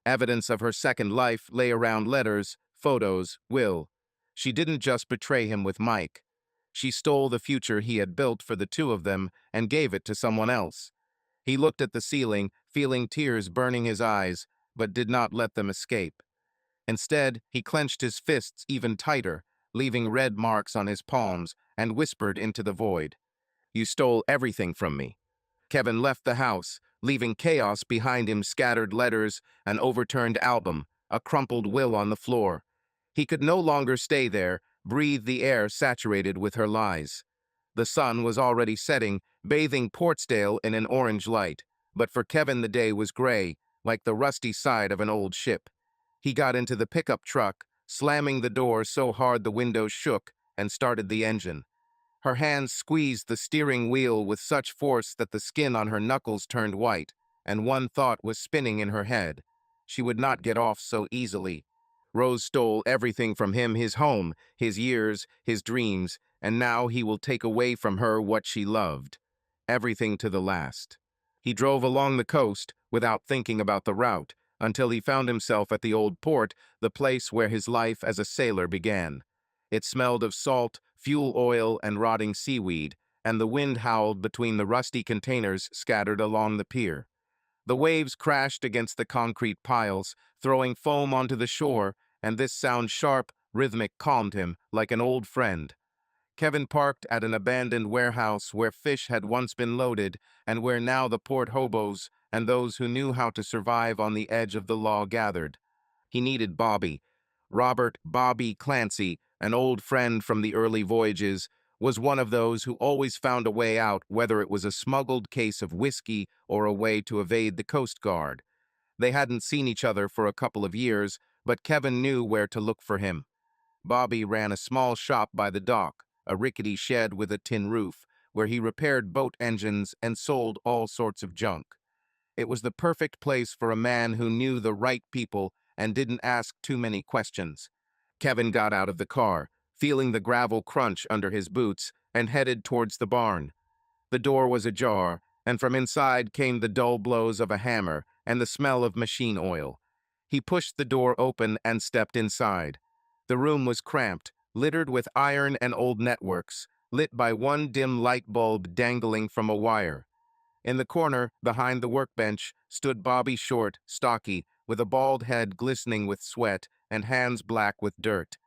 Evidence of her second life lay around: letters, photos, will. She didn't just betray him with Mike. She stole the future he had built for the two of them and gave it to someone else. He looked at the ceiling, feeling tears burning his eyes, but did not let them escape. Instead, he clenched his fists even tighter, leaving red marks on his palms, and whispered into the void. You stole everything from me. Kevin left the house, leaving chaos behind him, scattered letters, an overturned album, a crumpled will on the floor. He could no longer stay there, breathe the air saturated with her lies. The sun was already setting, bathing Portsdale in an orange light, but for Kevin the day was gray, like the rusty side of an old ship. He got into the pickup truck, slamming the door so hard the windows shook, and started the engine. Her hands squeezed the steering wheel with such force that the skin on her knuckles turned white, and one thought was spinning in her head. She would not get off so easily. Rose stole everything from him, his home, his years, his dreams, and now he will take away from her what she loved. Everything to the last. He drove along the coast without thinking about the route, until he found himself at the old port, the place where his life as a sailor began. It smelled of salt, fuel oil, and rotting seaweed, and the wind howled between the rusty containers scattered along the pier. The waves crashed against the concrete piles, throwing foam onto the shore, and this sound, sharp, rhythmic, calmed him like an old friend. Kevin parked at an abandoned warehouse where fish had once been loaded and where now the port hobos and those who knew how to survive on the edge of the law gathered. He needed Bobby. Robert "Bobby" Clancy, an old friend from the early voyages, was one of those who always found a way out, whether it was a smuggled case of whiskey or a way to evade the Coast Guard. They hadn't seen each other for a couple of years, but Kevin knew where to look for him. Bobby ran a small shop by the dock, a rickety shed with a tin roof, where he repaired boat engines and sold all sorts of junk. It was the perfect place for a man who knew the right people and didn't ask too many questions. Kevin got out of the car, feeling the gravel crunch under his boots, and headed towards the barn. The door was ajar, and from inside came the dull blows of a hammer and the smell of machine oil. He pushed the door open and stepped inside. The room was cramped, littered with iron and old networks, lit by one dim light bulb dangling from a wire. In the corner, behind the workbench, stood Bobby, short, stocky, with a bald head glistening with sweat and hands black with dirt.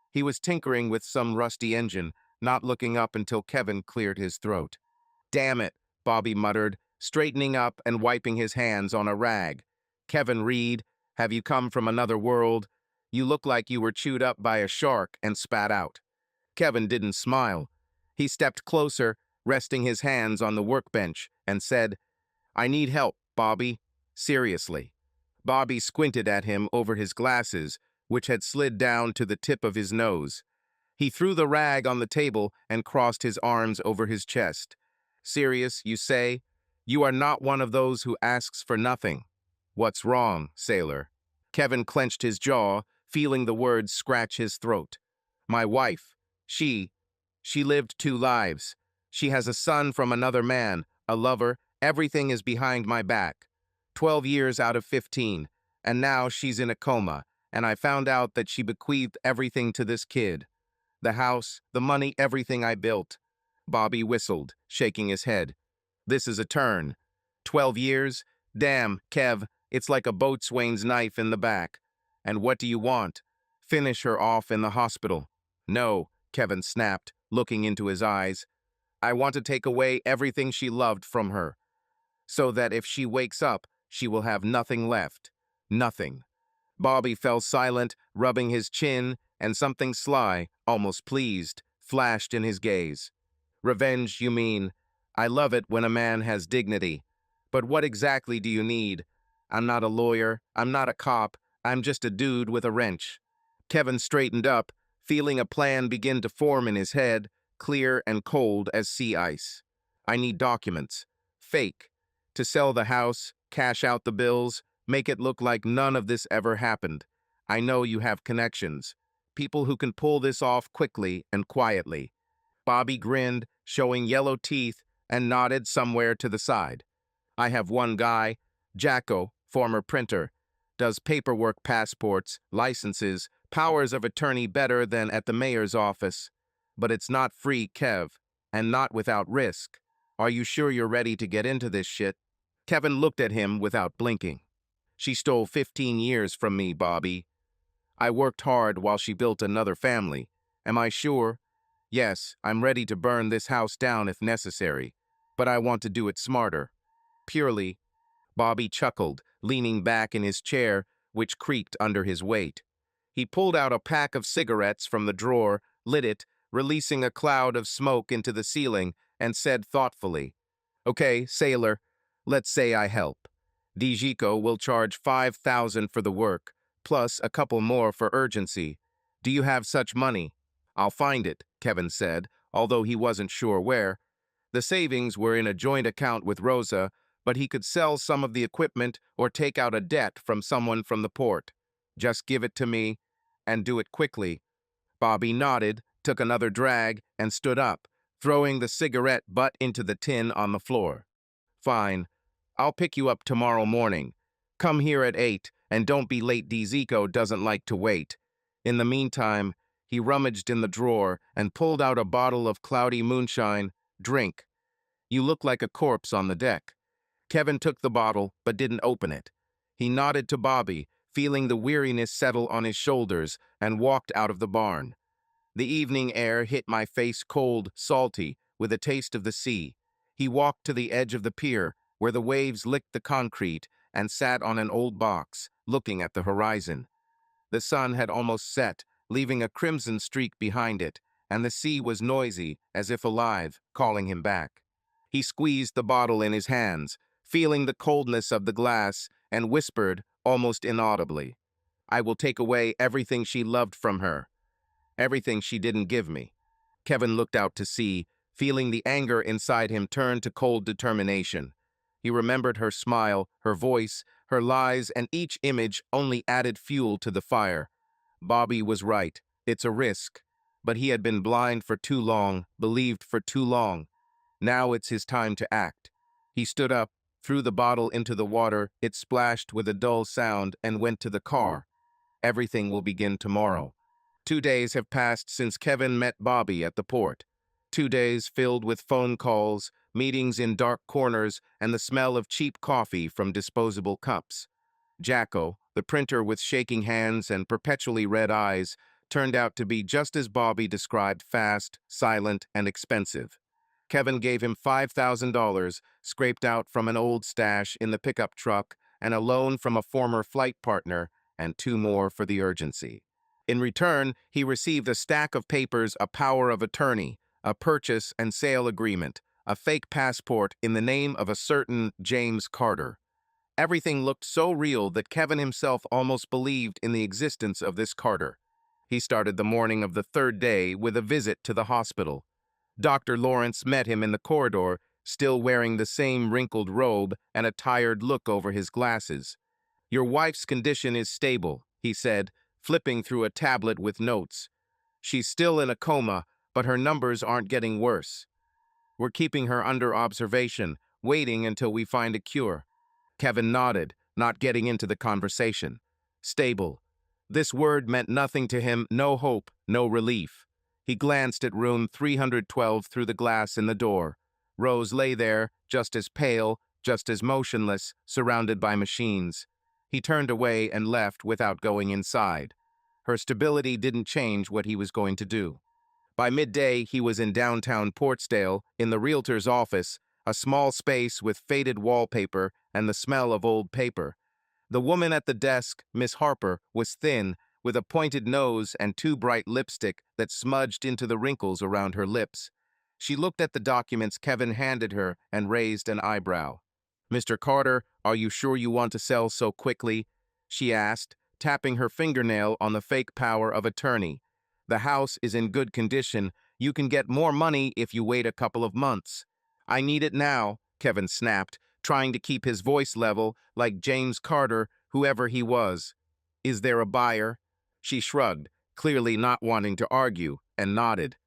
He was tinkering with some rusty engine, not looking up until Kevin cleared his throat. "Damn it," Bobby muttered, straightening up and wiping his hands on a rag. "Kevin Reed, have you come from another world? You look like you were chewed up by a shark and spat out." Kevin didn't smile. He stepped closer, resting his hands on the workbench, and said, "I need help, Bobby. Seriously." Bobby squinted at him over his glasses, which had slid down to the tip of his nose. He threw the rag on the table and crossed his arms over his chest. "Serious, you say? You are not one of those who asks for nothing." "What's wrong, sailor?" Kevin clenched his jaw, feeling the words scratch his throat. "My wife. She lived two lives. She has a son from another man, a lover. Everything is behind my back. 12 years out of 15, and now she's in a coma, and I found out that she bequeathed everything to this kid. The house, the money, everything I built." Bobby whistled, shaking his head. "This is a turn. 12 years? Damn, Kev, it's like a boatswain's knife in the back. And what do you want? Finish her off in the hospital?" "No," Kevin snapped, looking into his eyes. "I want to take away everything she loved from her, so that if she wakes up, she will have nothing left. Nothing." Bobby fell silent, rubbing his chin, and something sly, almost pleased, flashed in his gaze. "Revenge, you mean? I love it when a man has dignity. But what exactly do you need? I'm not a lawyer, I'm not a cop, I'm just a dude with a wrench." Kevin straightened up, feeling a plan begin to form in his head, clear and cold as sea ice. "I need documents. Fake. To sell the house, cash out the bills, make it look like none of this ever happened. I know you have connections. People who can pull this off quickly and quietly." Bobby grinned, showing yellow teeth, and nodded somewhere to the side. "I have one guy, Jacko, former printer. Does paperwork, passports, licenses, powers of attorney better than at the mayor's office. But it's not free, Kev, and not without risk. Are you sure you're ready to get into this shit?" Kevin looked at him without blinking. "She stole 15 years from me, Bobby. I worked hard while she built another family. Am I sure? Yes, I'm ready to burn this house down if necessary, but I want to do it smarter. Purely, Bobby chuckled, leaning back in his chair, which creaked under his weight. He pulled out a pack of cigarettes from the drawer, lit it, releasing a cloud of smoke into the ceiling, and said thoughtfully, "Okay, sailor, let's say I help. Dijiko will charge 5,000 for the work, plus a couple more for urgency. Do you have such money?" "I'll find it," Kevin said, although he wasn't sure where. The savings were in a joint account with Rosa, but he could sell some of the equipment or take out a debt from someone from the port. "Just give it to me, and do it quickly." Bobby nodded, took another drag, and stood up, throwing the cigarette butt into the tin on the floor. "Fine. I'll pick you up tomorrow morning. Come here at 8, and don't be late. Dziko doesn't like to wait." In the meantime, he rummaged in the drawer and pulled out a bottle of cloudy moonshine. "Drink. You look like a corpse on the deck." Kevin took the bottle, but didn't open it. He nodded to Bobby, feeling the weariness settle on his shoulders, and walked out of the barn. The evening air hit my face cold, salty, with a taste of the sea. He walked to the edge of the pier, where the waves licked the concrete, and sat on an old box, looking at the horizon. The sun had almost set, leaving a crimson streak behind it, and the sea was noisy, as if alive, calling him back. He squeezed the bottle in his hands, feeling the coldness of the glass, and whispered, almost inaudibly, "I will take away everything she loved from her. Everything she didn't give me." Kevin looked out to sea, feeling the anger inside him turn to cold determination. He remembered her smile, her voice, her lies, and each image only added fuel to the fire. Bobby was right. It's a risk. But he had been blind for too long, believed for too long. Now it's his time to act. He stood up, threw the bottle into the water, it splashed with a dull sound, and went to the car. Everything will begin tomorrow. 2 days have passed since Kevin met Bobby at the port. 2 days filled with phone calls, meetings in dark corners, and the smell of cheap coffee from disposable cups. Jacko, the printer with shaking hands and perpetually red eyes, turned out to be just as Bobby described: fast, silent, and expensive. Kevin gave him $5,000, scraped out from an old stash in the pickup truck, and a loan from a former flight partner, and 2 more for the urgency. In return, he received a stack of papers, a power of attorney, a purchase and sale agreement, a fake passport in the name of a certain James Carter. Everything looked so real that Kevin himself almost believed in the existence of this Carter. He started the morning of the 3rd day with a visit to the hospital. Dr. Lawrence met him in the corridor, still wearing the same wrinkled robe and a tired look over his glasses. "Your wife's condition is stable," he said, flipping through a tablet with notes. "She's still in a coma, but her numbers aren't getting worse. We're keeping her under observation, waiting until we find a cure." Kevin nodded, not getting into the conversation. Stable. This word meant nothing to him, no hope, no relief. He glanced at room 312 through the glass in the door. Rose lay there, just as pale, just as motionless, surrounded by machines. He turned away and left without going inside. Her stability didn't change what he was going to do. By midday, he was in downtown Portsdale, in the realtor's office, a small space with faded wallpaper and the smell of old paper. The woman at the desk, Miss Harper, was thin, with a pointed nose and too bright lipstick that smudged into the wrinkles around her lips. She looked at the documents Kevin handed her and raised an eyebrow. "Mr. Carter, are you sure you want to sell so quickly?" she asked, tapping her fingernail on the fake power of attorney. "The house is in good condition. You can get more money if you wait a couple of months." "I need it now," Kevin snapped, trying to keep his voice level, like James Carter, whoever he was. "Is there a buyer?" She shrugged, clearly not wanting to argue, and nodded.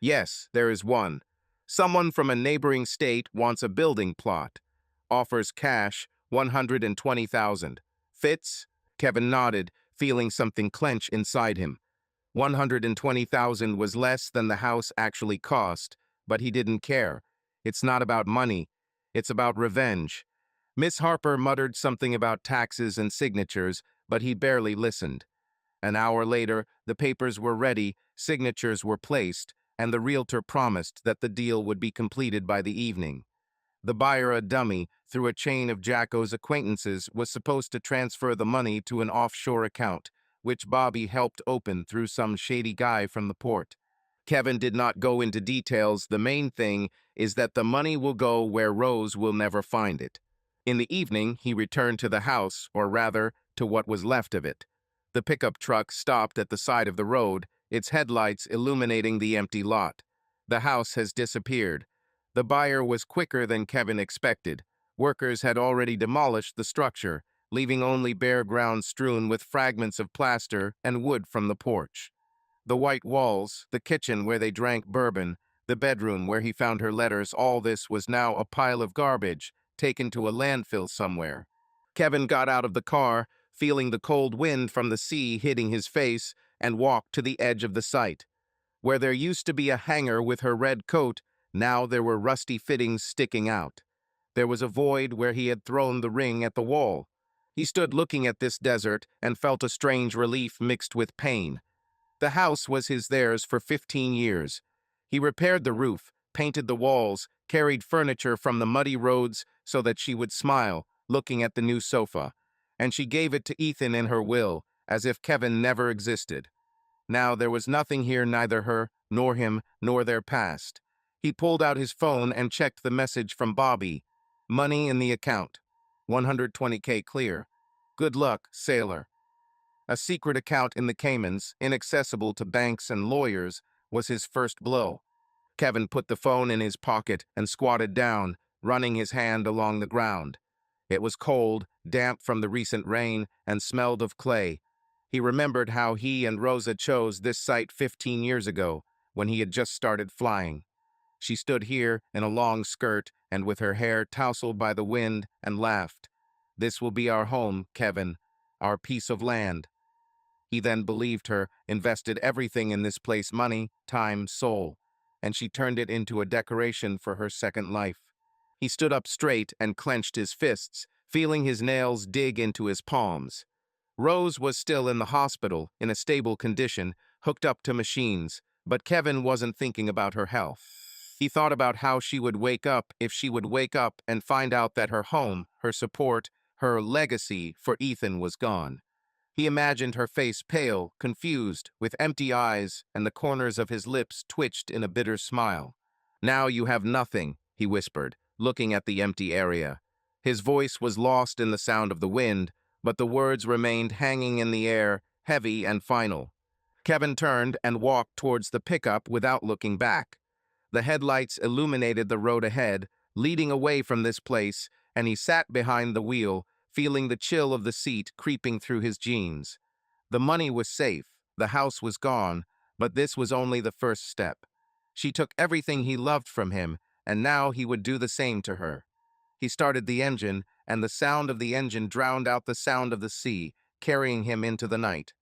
"Yes, there is one. Someone from a neighboring state wants a building plot. Offers cash, 120,000. Fits?" Kevin nodded, feeling something clench inside him. 120,000 was less than the house actually cost, but he didn't care. It's not about money. It's about revenge. Miss Harper muttered something about taxes and signatures, but he barely listened. An hour later, the papers were ready, signatures were placed, and the realtor promised that the deal would be completed by the evening. The buyer, a dummy, through a chain of Jacko's acquaintances, was supposed to transfer the money to an offshore account, which Bobby helped open through some shady guy from the port. Kevin did not go into details. The main thing is that the money will go where Rose will never find it. In the evening, he returned to the house, or rather, to what was left of it. The pickup truck stopped at the side of the road, its headlights illuminating the empty lot. The house has disappeared. The buyer was quicker than Kevin expected. Workers had already demolished the structure, leaving only bare ground strewn with fragments of plaster and wood from the porch. The white walls, the kitchen where they drank bourbon, the bedroom where he found her letters, all this was now a pile of garbage, taken to a landfill somewhere. Kevin got out of the car, feeling the cold wind from the sea hitting his face, and walked to the edge of the site. Where there used to be a hanger with her red coat, now there were rusty fittings sticking out. There was a void where he had thrown the ring at the wall. He stood looking at this desert and felt a strange relief mixed with pain. The house was theirs for 15 years. He repaired the roof, painted the walls, carried furniture from the muddy roads so that she would smile, looking at the new sofa. And she gave it to Ethan in her will, as if Kevin never existed. Now there was nothing here, neither her, nor him, nor their past. He pulled out his phone and checked the message from Bobby. Money in the account. 120K clear. Good luck, sailor. A secret account in the Caymans, inaccessible to banks and lawyers, was his first blow. Kevin put the phone in his pocket and squatted down, running his hand along the ground. It was cold, damp from the recent rain, and smelled of clay. He remembered how he and Rosa chose this site 15 years ago, when he had just started flying. She stood here in a long skirt and with her hair tousled by the wind and laughed. "This will be our home, Kevin, our piece of land." He then believed her, invested everything in this place, money, time, soul, and she turned it into a decoration for her second life. He stood up straight and clenched his fists, feeling his nails dig into his palms. Rose was still in the hospital, in a stable condition, hooked up to machines, but Kevin wasn't thinking about her health. He thought about how she would wake up if she would wake up and find out that her home, her support, her legacy for Ethan was gone. He imagined her face pale, confused, with empty eyes, and the corners of his lips twitched in a bitter smile. "Now you have nothing," he whispered, looking at the empty area. His voice was lost in the sound of the wind, but the words remained hanging in the air, heavy and final. Kevin turned and walked towards the pickup without looking back. The headlights illuminated the road ahead, leading away from this place, and he sat behind the wheel, feeling the chill of the seat creeping through his jeans. The money was safe, the house was gone, but this was only the first step. She took everything he loved from him, and now he would do the same to her. He started the engine, and the sound of the engine drowned out the sound of the sea, carrying him into the night.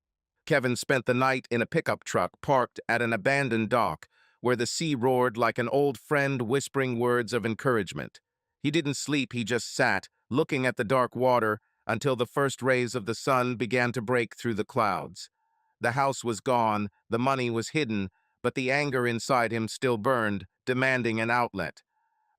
Kevin spent the night in a pickup truck parked at an abandoned dock, where the sea roared like an old friend whispering words of encouragement. He didn't sleep, he just sat, looking at the dark water, until the first rays of the sun began to break through the clouds. The house was gone, the money was hidden, but the anger inside him still burned, demanding an outlet.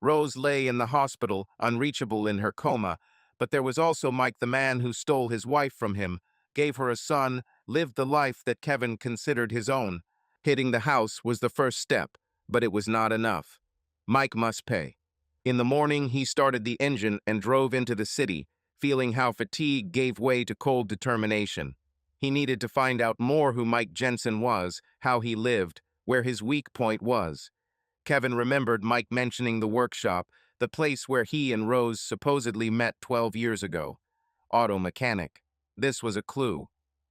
Rose lay in the hospital, unreachable in her coma, but there was also Mike, the man who stole his wife from him, gave her a son, lived the life that Kevin considered his own. Hitting the house was the first step, but it was not enough. Mike must pay. In the morning, he started the engine and drove into the city, feeling how fatigue gave way to cold determination. He needed to find out more who Mike Jensen was, how he lived, where his weak point was. Kevin remembered Mike mentioning the workshop, the place where he and Rose supposedly met 12 years ago. Auto mechanic. This was a clue.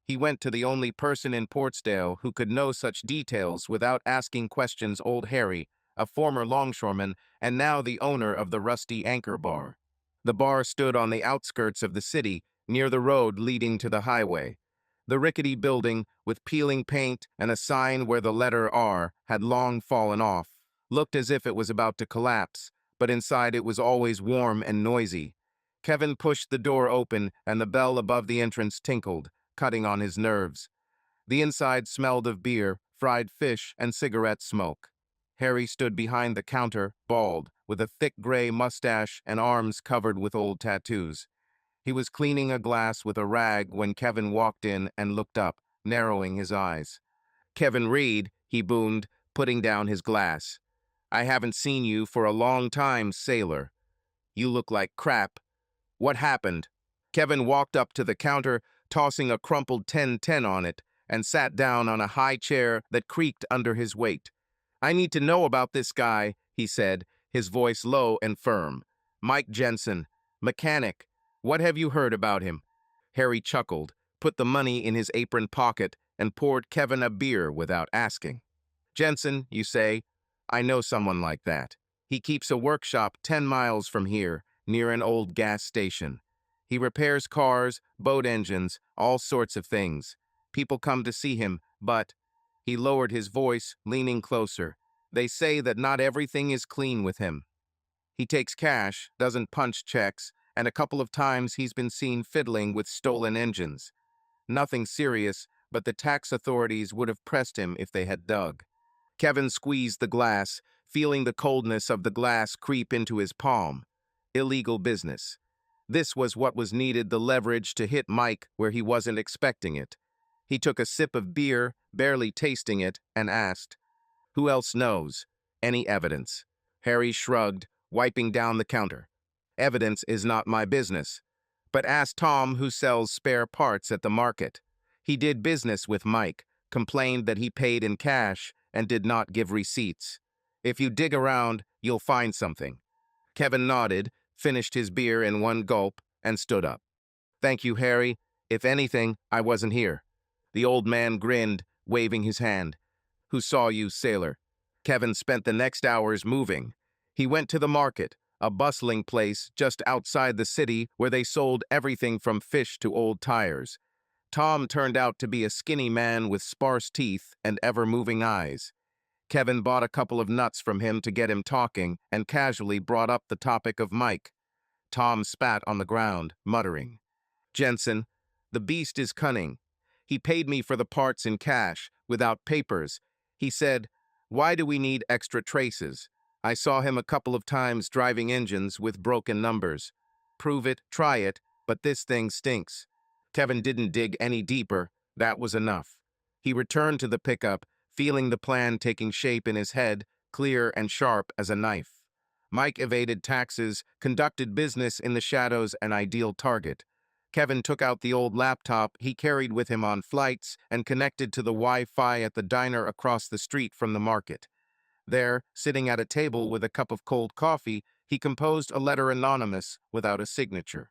He went to the only person in Portsdale who could know such details without asking questions, old Harry, a former longshoreman, and now the owner of the Rusty Anchor Bar. The bar stood on the outskirts of the city, near the road leading to the highway. The rickety building, with peeling paint and a sign where the letter R had long fallen off, looked as if it was about to collapse, but inside it was always warm and noisy. Kevin pushed the door open, and the bell above the entrance tinkled, cutting on his nerves. The inside smelled of beer, fried fish, and cigarette smoke. Harry stood behind the counter, bald, with a thick gray mustache and arms covered with old tattoos. He was cleaning a glass with a rag when Kevin walked in and looked up, narrowing his eyes. "Kevin Reed," he boomed, putting down his glass. "I haven't seen you for a long time, sailor. You look like crap. What happened?" Kevin walked up to the counter, tossing a crumpled 1010 on it, and sat down on a high chair that creaked under his weight. "I need to know about this guy," he said, his voice low and firm. "Mike Jensen, mechanic. What have you heard about him?" Harry chuckled, put the money in his apron pocket, and poured Kevin a beer without asking. "Jensen, you say? I know someone like that. He keeps a workshop 10 miles from here, near an old gas station. He repairs cars, boat engines, all sorts of things. People come to see him, but—" He lowered his voice, leaning closer. "They say that not everything is clean with him. He takes cash, doesn't punch checks, and a couple of times he's been seen fiddling with stolen engines. Nothing serious, but the tax authorities would have pressed him if they had dug." Kevin squeezed the glass, feeling the coldness of the glass creep into his palm. Illegal business. This was what was needed, the leverage to hit Mike where he wasn't expecting it. He took a sip of beer, barely tasting it, and asked, "Who else knows? Any evidence?" Harry shrugged, wiping down the counter. "Evidence is not my business. But ask Tom, who sells spare parts at the market. He did business with Mike, complained that he paid in cash, and did not give receipts. If you dig around, you'll find something." Kevin nodded, finished his beer in one gulp, and stood up. "Thank you, Harry. If anything, I wasn't here." The old man grinned, waving his hand. "Who saw you, sailor?" Kevin spent the next hours moving. He went to the market, a bustling place just outside the city where they sold everything from fish to old tires. Tom turned out to be a skinny man with sparse teeth and ever-moving eyes. Kevin bought a couple of nuts from him to get him talking and casually brought up the topic of Mike. Tom spat on the ground, muttering, "Jensen, the beast is cunning. He paid me for the parts in cash, without papers. He said, 'Why do we need extra traces?' I saw him a couple of times driving engines with broken numbers. Prove it, try it, but this thing stinks." Kevin didn't dig any deeper. That was enough. He returned to the pickup, feeling the plan taking shape in his head, clear and sharp as a knife. Mike evaded taxes, conducted business in the shadows, an ideal target. Kevin took out the old laptop he carried with him on flights and connected to the Wi-Fi at the diner across the street from the market. There, sitting at a table with a cup of cold coffee, he composed a letter anonymous without a signature.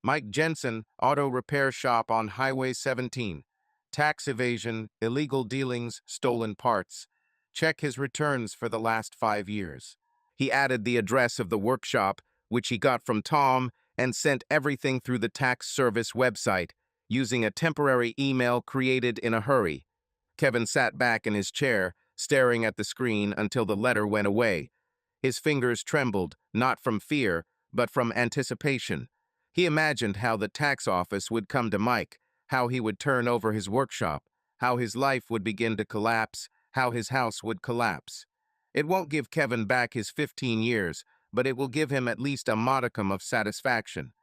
"Mike Jensen, auto repair shop on Highway 17. Tax evasion, illegal dealings, stolen parts. Check his returns for the last 5 years." He added the address of the workshop, which he got from Tom, and sent everything through the tax service website, using a temporary email created in a hurry. Kevin sat back in his chair, staring at the screen until the letter went away. His fingers trembled, not from fear, but from anticipation. He imagined how the tax office would come to Mike, how he would turn over his workshop, how his life would begin to collapse, how his house would collapse. It won't give Kevin back his 15 years, but it will give him at least a modicum of satisfaction.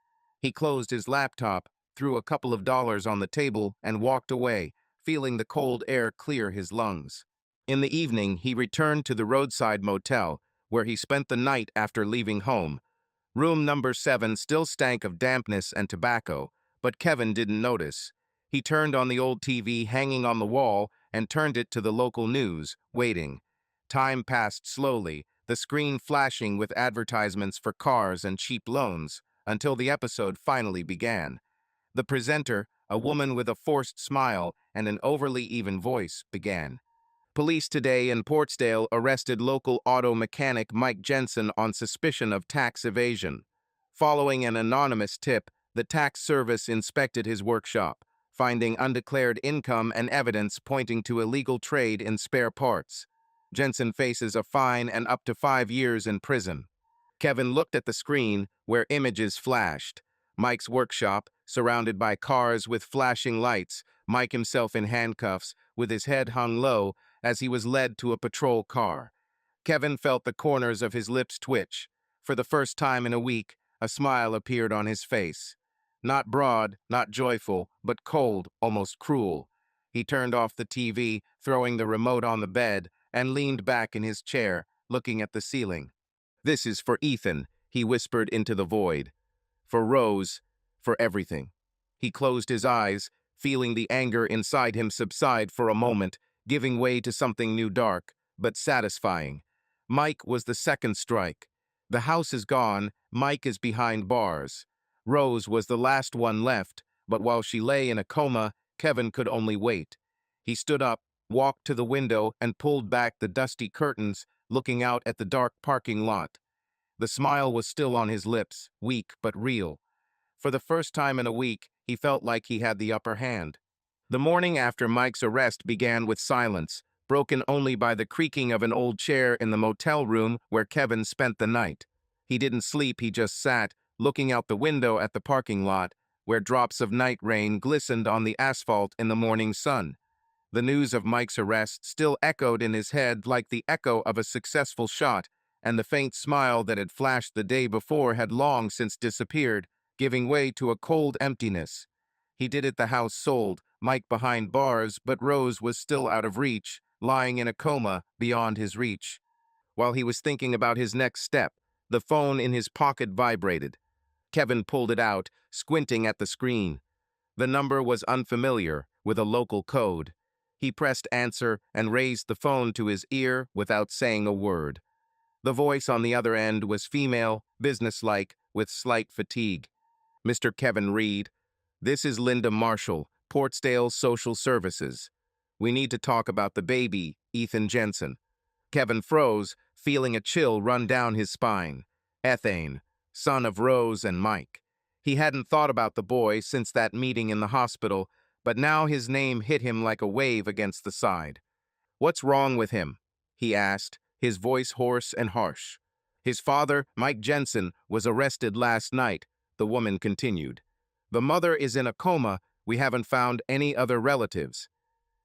He closed his laptop, threw a couple of dollars on the table, and walked away, feeling the cold air clear his lungs. In the evening, he returned to the roadside motel, where he spent the night after leaving home. Room number 7 still stank of dampness and tobacco, but Kevin didn't notice. He turned on the old TV hanging on the wall and turned it to the local news, waiting. Time passed slowly, the screen flashing with advertisements for cars and cheap loans, until the episode finally began. The presenter, a woman with a forced smile and an overly even voice, began. "Police today in Portsdale arrested local auto mechanic Mike Jensen on suspicion of tax evasion. Following an anonymous tip, the tax service inspected his workshop, finding undeclared income and evidence pointing to illegal trade in spare parts. Jensen faces a fine and up to 5 years in prison." Kevin looked at the screen, where images flashed. Mike's workshop, surrounded by cars with flashing lights, Mike himself in handcuffs, with his head hung low, as he was led to a patrol car. Kevin felt the corners of his lips twitch. For the first time in a week, a smile appeared on his face. Not broad, not joyful, but cold, almost cruel. He turned off the TV, throwing the remote on the bed, and leaned back in his chair, looking at the ceiling. "This is for Ethan," he whispered into the void. "For Rose, for everything." He closed his eyes, feeling the anger inside him subside for a moment, giving way to something new, dark, but satisfying. Mike was the second strike. The house is gone, Mike is behind bars. Rose was the last one left, but while she lay in a coma, Kevin could only wait. He stood up, walked to the window, and pulled back the dusty curtains, looking out at the dark parking lot. The smile was still on his lips, weak but real. For the first time in a week, he felt like he had the upper hand. The morning after Mike's arrest began with silence, broken only by the creaking of an old chair in the motel room where Kevin spent the night. He didn't sleep, he just sat, looking out the window at the parking lot, where drops of night rain glistened on the asphalt in the morning sun. The news of Mike's arrest still echoed in his head like the echo of a successful shot, and the faint smile that had flashed the day before had long since disappeared, giving way to a cold emptiness. He did it, the house sold, Mike behind bars, but Rose was still out of reach, lying in a coma beyond his reach. While he was thinking about his next step, the phone in his pocket vibrated. Kevin pulled it out, squinting at the screen. The number was unfamiliar, with a local code. He pressed answer and raised the phone to his ear without saying a word. The voice on the other end was female, businesslike, with slight fatigue. "Mr. Kevin Reed, this is Linda Marshall, Portsdale Social Services. We need to talk about the baby, Ethan Jensen." Kevin froze, feeling a chill run down his spine. Ethane, son of Rose and Mike. He hadn't thought about the boy since that meeting in the hospital, but now his name hit him like a wave against the side. "What's wrong with him?" he asked, his voice hoarse and harsh. "His father, Mike Jensen, was arrested last night," the woman continued. "The mother is in a coma. We haven't found any other relatives.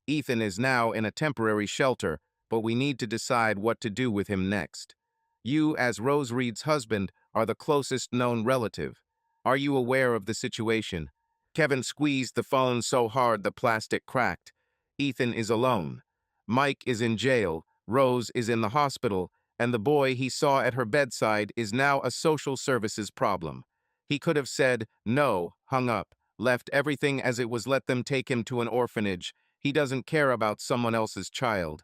Ethan is now in a temporary shelter, but we need to decide what to do with him next. You, as Rose Reed's husband, are the closest known relative. Are you aware of the situation?" Kevin squeezed the phone so hard the plastic cracked. "Ethan is alone. Mike is in jail, Rose is in the hospital, and the boy he saw at her bedside is now a social services problem." He could have said, no, hung up, left everything as it was, let them take him to an orphanage. He doesn't care about someone else's child.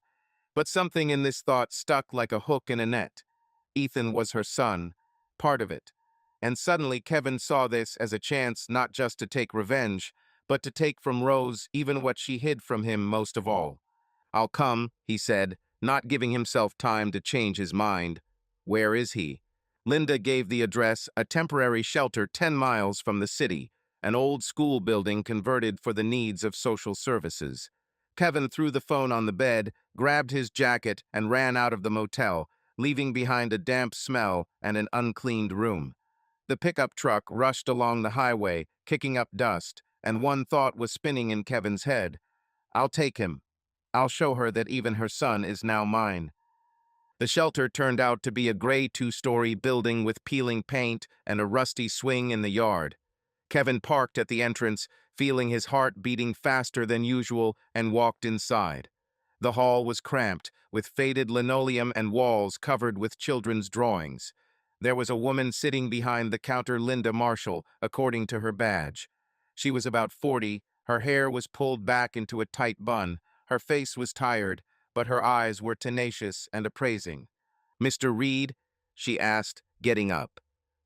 But something in this thought stuck like a hook in a net. Ethan was her son, part of it. And suddenly Kevin saw this as a chance not just to take revenge, but to take from Rose even what she hid from him most of all. "I'll come," he said, not giving himself time to change his mind. "Where is he?" Linda gave the address, a temporary shelter 10 miles from the city, an old school building converted for the needs of social services. Kevin threw the phone on the bed, grabbed his jacket, and ran out of the motel, leaving behind a damp smell and an uncleaned room. The pickup truck rushed along the highway, kicking up dust, and one thought was spinning in Kevin's head. "I'll take him. I'll show her that even her son is now mine." The shelter turned out to be a gray 2-story building with peeling paint and a rusty swing in the yard. Kevin parked at the entrance, feeling his heart beating faster than usual, and walked inside. The hall was cramped, with faded linoleum and walls covered with children's drawings. There was a woman sitting behind the counter, Linda Marshall, according to her badge. She was about 40, her hair was pulled back into a tight bun, her face was tired, but her eyes were tenacious and appraising. "Mr. Reed?" she asked, getting up.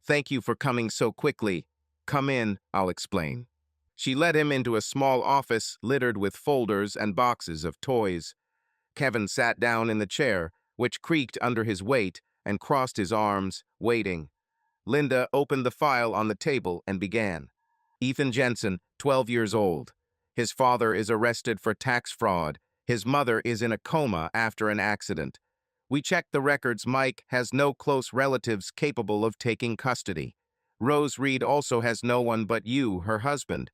"Thank you for coming so quickly. Come in, I'll explain." She led him into a small office littered with folders and boxes of toys. Kevin sat down in the chair, which creaked under his weight, and crossed his arms, waiting. Linda opened the file on the table and began. "Ethan Jensen, 12 years old. His father is arrested for tax fraud. His mother is in a coma after an accident. We checked the records. Mike has no close relatives capable of taking custody. Rose Reed also has no one but you, her husband.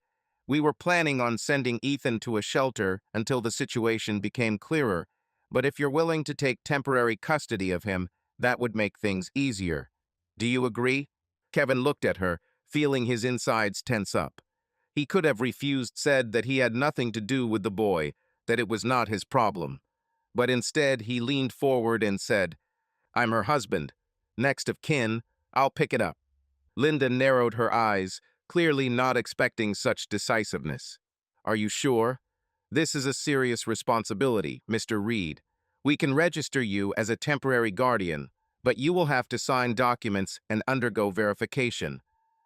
We were planning on sending Ethan to a shelter until the situation became clearer, But if you're willing to take temporary custody of him, that would make things easier. Do you agree? Kevin looked at her, feeling his insides tense up. He could have refused, said that he had nothing to do with the boy, that it was not his problem. But instead, he leaned forward and said, I'm her husband. Next of kin, I'll pick it up. Linda narrowed her eyes, clearly not expecting such decisiveness. Are you sure? This is a serious responsibility, Mr. Reed. We can register you as a temporary guardian, but you will have to sign documents and undergo verification.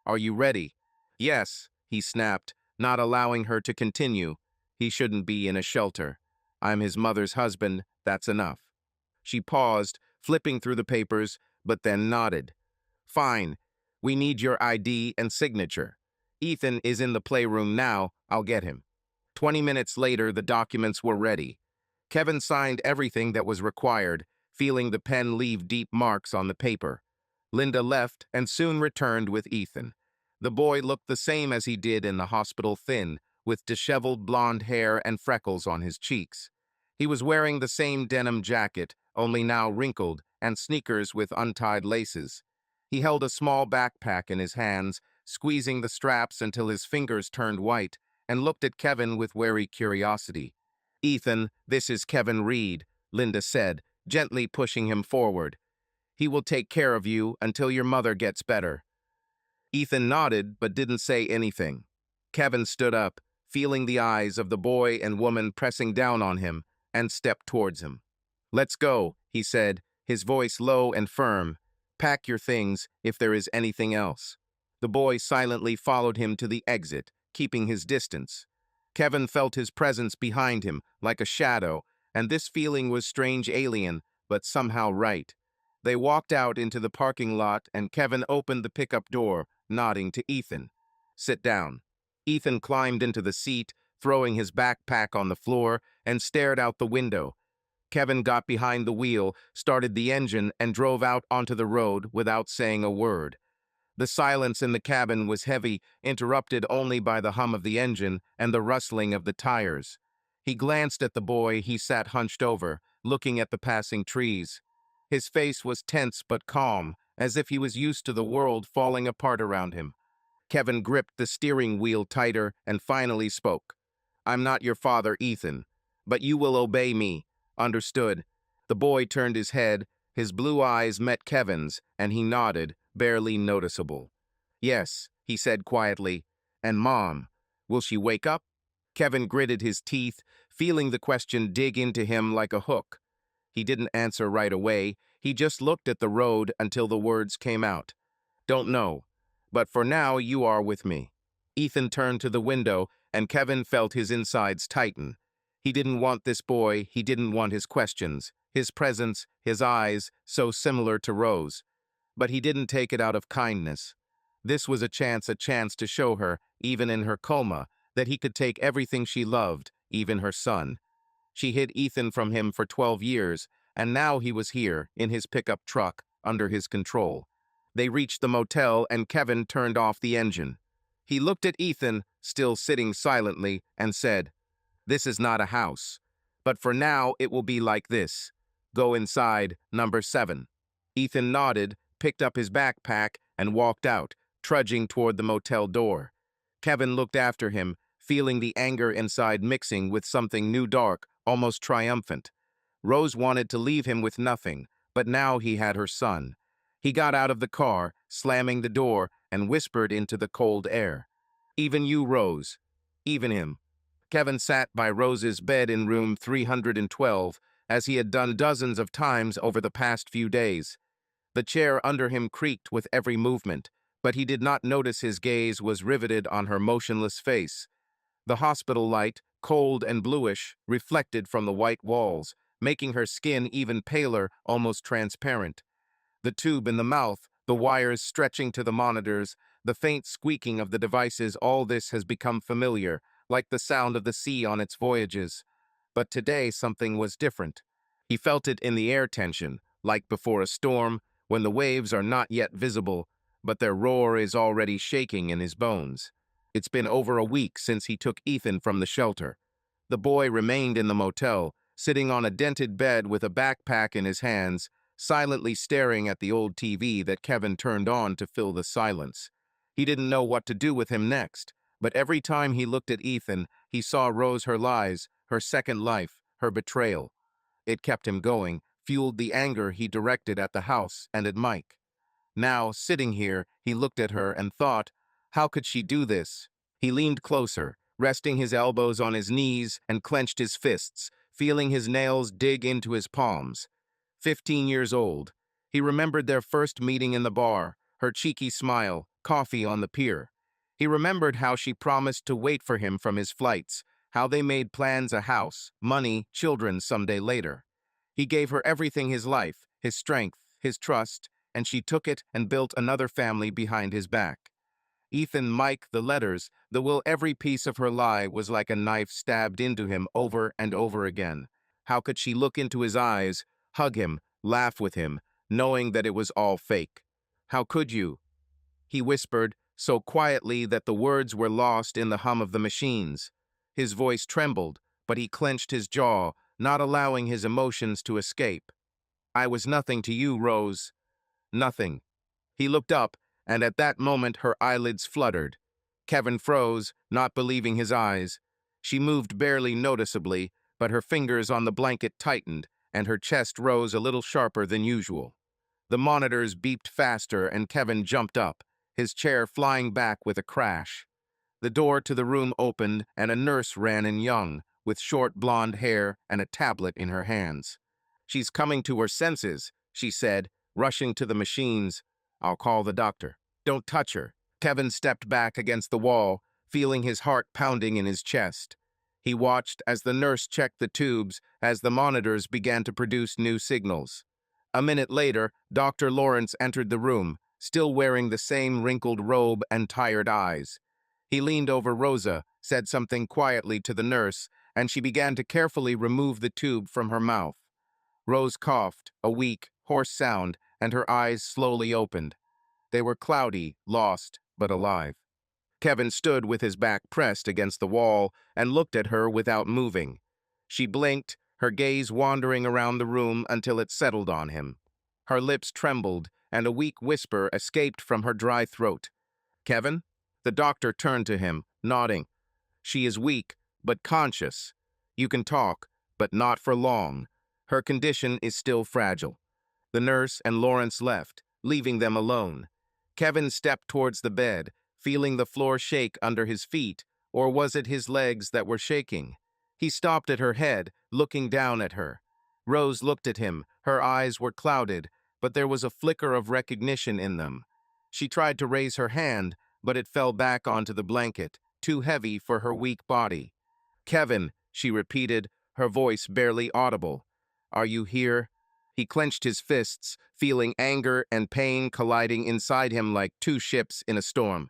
Are you ready? Yes, he snapped, not allowing her to continue. He shouldn't be in a shelter. I'm his mother's husband, that's enough. She paused, flipping through the papers, but then nodded. Fine. We need your ID and signature. Ethan is in the playroom now. I'll get him. 20 minutes later, the documents were ready. Kevin signed everything that was required, feeling the pen leave deep marks on the paper. Linda left and soon returned with Ethan. The boy looked the same as he did in the hospital, thin, with disheveled blonde hair and freckles on his cheeks. He was wearing the same denim jacket, only now wrinkled, and sneakers with untied laces. He held a small backpack in his hands, squeezing the straps until his fingers turned white, and looked at Kevin with wary curiosity. Ethan, this is Kevin Reed, Linda said, gently pushing him forward. He will take care of you until your mother gets better. Ethan nodded but didn't say anything. Kevin stood up, feeling the eyes of the boy and woman pressing down on him, and stepped towards him. Let's go, he said, his voice low and firm. Pack your things if there is anything else. The boy silently followed him to the exit, keeping his distance. Kevin felt his presence behind him, like a shadow, and this feeling was strange, alien, but somehow right. They walked out into the parking lot, and Kevin opened the pickup door, nodding to Ethan. Sit down. Ethan climbed into the seat, throwing his backpack on the floor, and stared out the window. Kevin got behind the wheel, started the engine, and drove out onto the road without saying a word. The silence in the cabin was heavy, interrupted only by the hum of the engine and the rustling of the tires. He glanced at the boy. He sat hunched over, looking at the passing trees. His face was tense but calm, as if he was used to the world falling apart around him. Kevin gripped the steering wheel tighter and finally spoke. I'm not your father, Ethan, but you will obey me. Understood. The boy turned his head. His blue eyes met Kevin's, and he nodded, barely noticeable. Yes, he said quietly. And Mom, will she wake up? Kevin gritted his teeth, feeling the question dig into him like a hook. He didn't answer right away. He just looked at the road until the words came out. Don't know, but for now you are with me. Ethan turned to the window, and Kevin felt his insides tighten. He didn't want this boy. He didn't want his questions, his presence, his eyes, so similar to Rose. But he didn't take it out of kindness. This was a chance to show her, even in her coma, that he could take everything she loved, even her son. She hid Ethan from him for 12 years, and now he was here, in his pickup truck, under his control. They reached the motel, and Kevin turned off the engine. He looked at Ethan, still sitting silently, and said, This is not a house, but for now it will be like this. Go inside, number 7. Ethan nodded, picked up his backpack, and walked out, trudging toward the motel door. Kevin looked after him, feeling the anger inside mixing with something new, dark, almost triumphant. Rose wanted to leave him with nothing, but now he had her son. He got out of the car, slamming the door, and whispered into the cold air. Even you, Rose. Even him. Kevin sat by Rose's bed in room 312, as he had done dozens of times over the past few days. The chair under him creaked with every movement, but he did not notice his gaze was riveted on her motionless face. The hospital light, cold and bluish, reflected from the white walls, making her skin even paler, almost transparent. The tube in the mouth, the wires stretching to the monitors, the faint squeaking of the devices, all this has become familiar, like the sound of the sea on its voyages. But today something was different. He felt it in the air tension, like before a storm, when the waves are not yet visible, but their roar is already shaking in his bones. It's been over a week since he took Ethan from the shelter. The boy remained in the motel, sitting on a dented bed with a backpack in his hands, silently staring at the old TV that Kevin turned on to fill the silence. He didn't know what to do with him next, but every time he looked at Ethan, he saw Rose, her lies, her second life, her betrayal. It kept him going, fueled the anger he directed at the house and at Mike. Now, sitting here, he looked at her and thought, how could she do this? He leaned closer, resting his elbows on his knees and clenched his fists, feeling his nails dig into his palms. 15 years old. He remembered their first meeting in the bar, her cheeky smile, coffee on the pier. He remembered how she promised to wait for him from his flights, how they made plans, a house, money, children someday later. He gave her everything, his life, his strength, his trust, and she took it and built another family behind his back. Ethan, Mike, the letters, the will, every piece of her lie was like a knife stabbed into him over and over again. How could she look into his eyes, hug him, laugh with him, knowing that it was all fake? How could you? He whispered, so quietly that the words were lost in the hum of the machines. His voice trembled, but he clenched his jaw, not allowing his emotions to escape. I was nothing to you, Rose. Nothing. He looked up, and at that moment her eyelids fluttered. Kevin froze, not believing his eyes. She moved barely noticeably, but her fingers on the blanket tightened, and her chest rose a little sharper than usual. The monitors beeped faster, and Kevin jumped up, his chair flying back with a crash. The door to the room opened, and a nurse ran in, young, with short blonde hair and a tablet in her hands. She's coming to her senses, she said, rushing to the machines. I'll call the doctor. Don't touch her. Kevin stepped back against the wall, feeling his heart pounding in his chest. He watched as the nurse checked the tubes, as the monitors began to produce new signals. A minute later, Dr. Lawrence entered the room, still wearing the same wrinkled robe and tired eyes. He leaned over Rosa, said something quietly to the nurse, and she began to carefully remove the tube from her mouth. Rose coughed, a weak, hoarse sound, and her eyes slowly opened. They were cloudy, lost, but alive. Kevin stood with his back pressed against the wall and looked at her without moving. She blinked, her gaze wandering around the room until it settled on him. Her lips trembled, and a weak whisper escaped from her dry throat. Kevin? The doctor turned to him, nodding. She is weak, but conscious. You can talk, but not for long. Her condition is still fragile. The nurse and Lawrence left, leaving them alone. Kevin stepped towards the bed, feeling the floor shake under his feet, or was it his legs that were shaking? He stopped at her head, looking down at her. Rose looked at him, her eyes were clouded, but there was a flicker of recognition in them. She tried to raise her hand, but it fell back onto the blanket, too heavy for her weak body. Kevin, she repeated, her voice barely audible. Are you here? He clenched his fists, feeling anger and pain colliding inside him like two ships in a storm.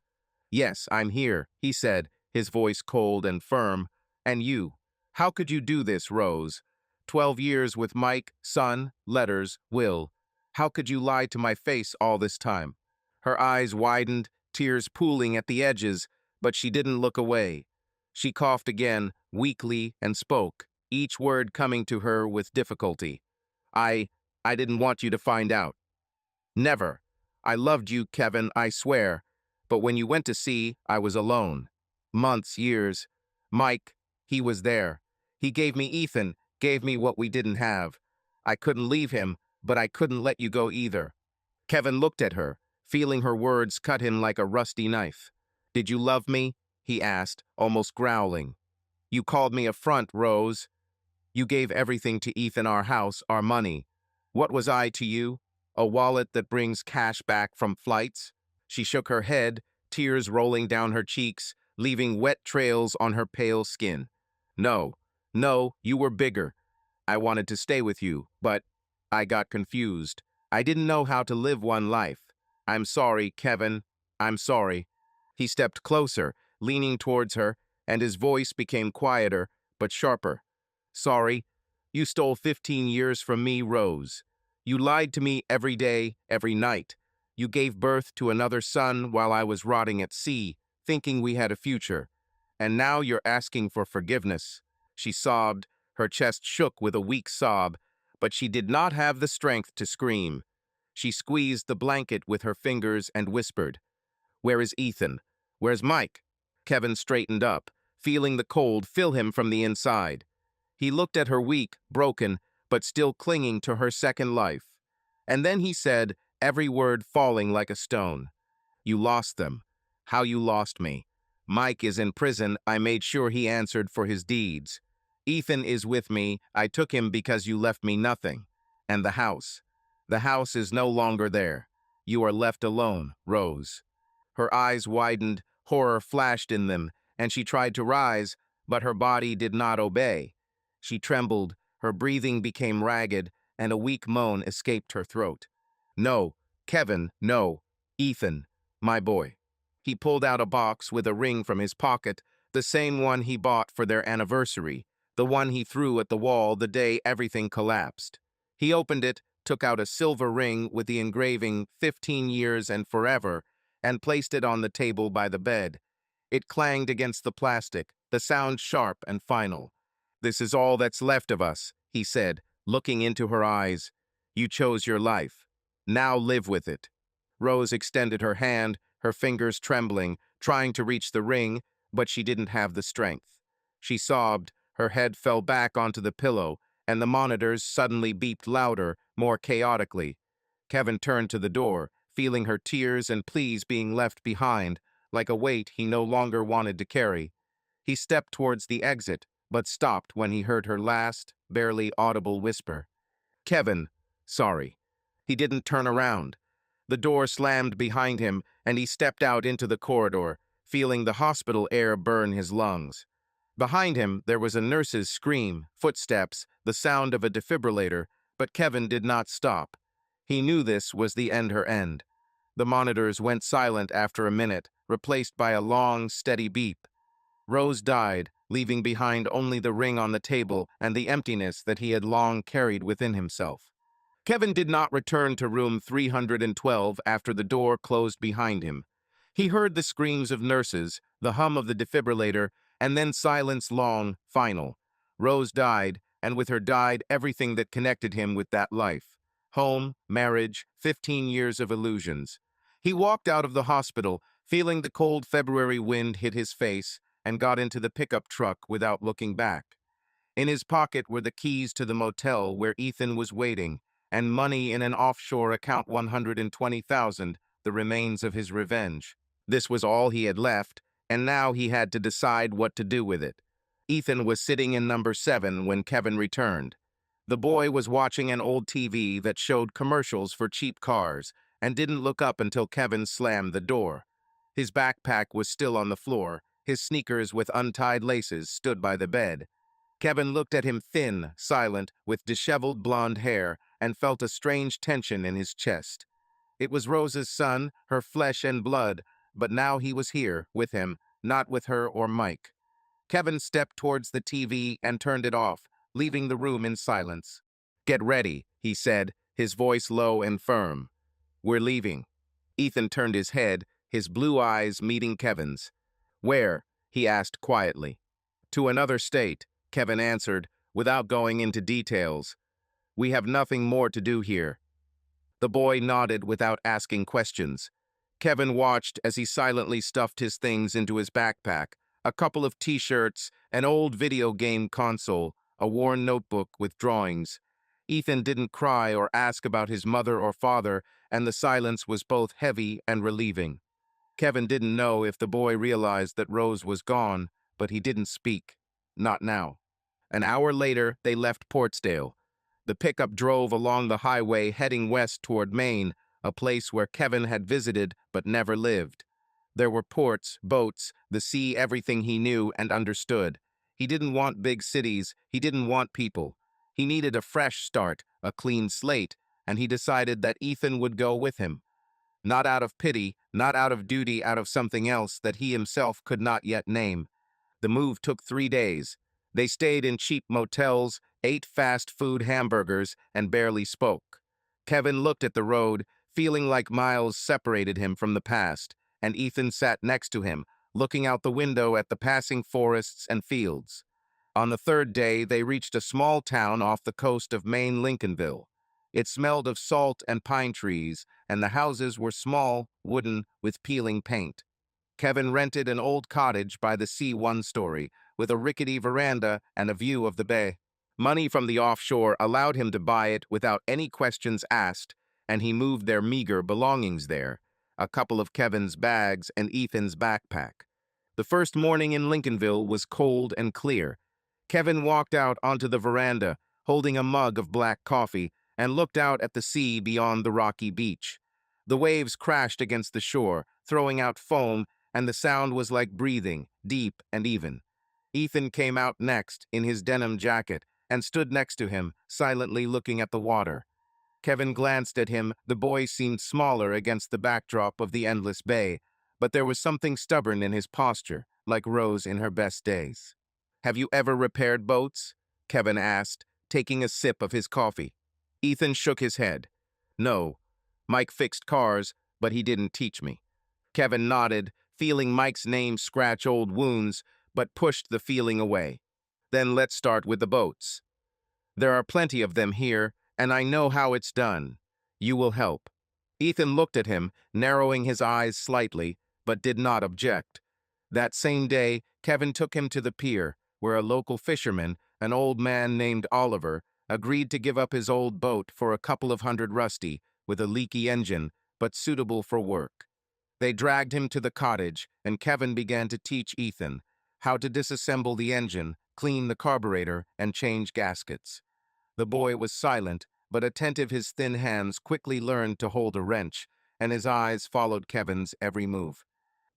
Yes, I'm here, he said, his voice cold and firm. And you? How could you do this, Rose? 12 years with Mike, son, letters, will. How could you lie to my face all this time? Her eyes widened, tears pooling at the edges, but she didn't look away. She coughed again, weakly, and spoke, each word coming to her with difficulty. I didn't want you to find out. Never. I loved you, Kevin, I swear. But when you went to sea, I was alone. Months, years. Mike, he was there. He gave me Ethan, gave me what we didn't have. I couldn't leave him, but I couldn't let you go either. Kevin looked at her, feeling her words cut him like a rusty knife. Did you love me? He asked, almost growling. You called me a front, Rose. You gave everything to Ethan, our house, our money. What was I to you? A wallet that brings cash back from flights? She shook her head, tears rolling down her cheeks, leaving wet trails on her pale skin. No, you were bigger. I wanted to stay with you, but I got confused. I didn't know how to live one life. I'm sorry, Kevin. I'm sorry. He stepped closer, leaning towards her, and his voice became quieter, but sharper. Sorry. You stole 15 years from me, Rose. You lied to me every day, every night. You gave birth to another son while I was rotting at sea, thinking we had a future. And now you're asking for forgiveness. She sobbed, Her chest shook with a weak sob, but she did not have the strength to scream. She squeezed the blanket with her fingers and whispered, "Where is Ethan? Where's Mike?" Kevin straightened up, feeling the cold fill him from the inside. He looked at her weak, broken, but still clinging to her second life. And then he said, every word falling like a stone, "You lost them. How you lost me. Mike is in prison. I made sure he answered for his deeds. Ethan is with me. I took him because you left me nothing. And the house. The house is no longer there. You are left alone, Rose." Her eyes widened, horror flashed in them, and she tried to rise, but her body did not obey. She trembled, her breathing became ragged, and a weak moan escaped her throat. "No, Kevin, no. Ethan, my boy." He pulled out a box with a ring from his pocket, the same one he bought for their anniversary, the one he threw at the wall the day everything collapsed. He opened it, took out a silver ring with the engraving 15 years and forever, and placed it on the table by the bed. It clanged against the plastic, the sound sharp and final. "This is all that's left of us," he said, looking into her eyes. "You chose your life. Now live with it." Rose extended her hand, her fingers trembling, trying to reach the ring, but she didn't have the strength. She sobbed, her head fell back onto the pillow, and the monitors suddenly beeped louder, more chaotically. Kevin turned to the door, feeling her tears and pleas being left behind, like a weight he no longer wanted to carry. He stepped towards the exit, but stopped when he heard her last, barely audible whisper, "Kevin, sorry." He didn't turn around. The door slammed behind him, and he stepped out into the corridor, feeling the hospital air burn his lungs. Behind him, there was a nurse's scream, footsteps, the sound of a defibrillator, but Kevin did not stop. He knew this was the end her end. The monitors went silent after a minute, replaced by a long, steady beep. Rose died, leaving behind only the ring on the table and the emptiness that he had long carried within himself. Kevin did not return to room 312 after the door closed behind him. He heard the screams of nurses, the hum of the defibrillator, and then silence long, final. Rose died, and with her died everything that connected him with that life. Home, marriage, 15 years of illusions. He walked out of the hospital, feeling the cold February wind hit his face, and got into the pickup truck without looking back. In his pocket were the keys to the motel where Ethan was waiting, and money in an offshore account, 120,000, the remains of his revenge. This was all he had left, and now he had to decide what to do with it. Ethan was sitting in number 7 when Kevin returned. The boy was watching an old TV that showed commercials for cheap cars, and didn't look up until Kevin slammed the door. His backpack was still on the floor. His sneakers with untied laces stood by the bed. Kevin looked at him, thin, silent, with disheveled blonde hair, and felt a strange tension in his chest. It was Rose's son, her flesh and blood, but now he was here, with him, not with her or Mike. Kevin stepped towards the TV and turned it off, leaving the room in silence. "Get ready," he said, his voice low and firm. "We're leaving." Ethan turned his head, his blue eyes meeting Kevin's. "Where?" he asked quietly. "To another state," Kevin answered, without going into details. "We have nothing more to do here." The boy nodded without asking questions. Kevin watched as he silently stuffed his things into his backpack, a couple of t-shirts, an old video game console, a worn notebook with drawings. Ethan didn't cry or ask about his mother or father, and the silence was both heavy and relieving. Kevin didn't know if the boy realized that Rose was gone, but he didn't speak. Not now. An hour later, they left Portsdale. The pickup drove along the highway heading west toward Maine, a place where Kevin had visited but never lived. There were ports, boats, the sea, everything he knew and understood. He didn't want big cities, he didn't want people. He needed a fresh start, a clean slate, and he decided that Ethan would go with him. Not out of pity, not out of duty, out of something else that he himself could not yet name. The move took 3 days. They stayed in cheap motels, ate fast food hamburgers, and barely spoke. Kevin looked at the road, feeling like miles separated him from the past, and Ethan sat next to him, looking out the window at the passing forests and fields. On the third day, they reached a small town off the coast of Maine, Lincolnville. It smelled of salt and pine trees, and the houses were small, wooden, with peeling paint. Kevin rented an old cottage by the sea, one-story, with a rickety veranda and a view of the bay. Money from the offshore allowed him to buy it without any questions asked, and he moved their meager belongings there, a couple of Kevin's bags and Ethan's backpack. The first morning in Lincolnville was cold and clear. Kevin walked out onto the veranda, holding a mug of black coffee, and looked out at the sea beyond the rocky beach. The waves crashed against the shore, throwing out foam, and the sound was like breathing, deep and even. Ethan came out next, in his denim jacket, and stood next to him, silently looking at the water. Kevin glanced at him. The boy seemed smaller against the backdrop of the endless bay, but there was something stubborn in his posture, like Rose in her best days. "Have you ever repaired boats?" Kevin asked, taking a sip of his coffee. Ethan shook his head. "No. Mike fixed cars, but he didn't teach me." Kevin nodded, feeling Mike's name scratch old wounds, but pushed the feeling away. "Then let's start with the boats. There are plenty of them here, and I know how it's done. You will help." Ethan looked at him, narrowing his eyes slightly, but did not object. That same day, Kevin took him to the pier, where a local fisherman, an old man named Oliver, agreed to give up his old boat for a couple of hundred rusty, with a leaky engine, but suitable for work. They dragged him to the cottage, and Kevin began to teach Ethan how to disassemble the engine, clean the carburetor, and change gaskets. The boy was silent, but attentive. His thin hands quickly learned to hold a wrench, and his eyes followed Kevin's every move.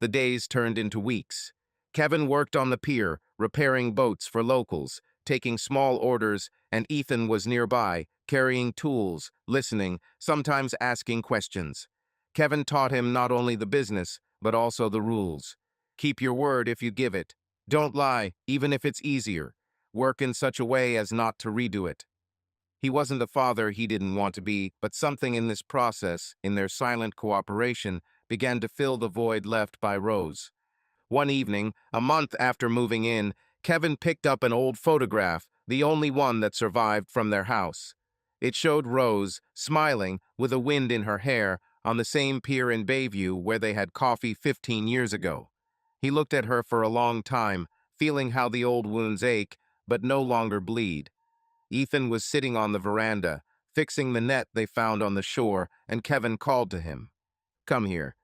The days turned into weeks. Kevin worked on the pier, repairing boats for locals, taking small orders, and Ethan was nearby, carrying tools, listening, sometimes asking questions. Kevin taught him not only the business, but also the rules. Keep your word if you give it. Don't lie, even if it's easier. Work in such a way as not to redo it. He wasn't the father he didn't want to be, but something in this process, in their silent cooperation, began to fill the void left by Rose. One evening, a month after moving in, Kevin picked up an old photograph, the only one that survived from their house. It showed Rose, smiling, with a wind in her hair, on the same pier in Bayview where they had coffee 15 years ago. He looked at her for a long time, feeling how the old wounds ache, but no longer bleed. Ethan was sitting on the veranda, fixing the net they found on the shore, and Kevin called to him. "Come here."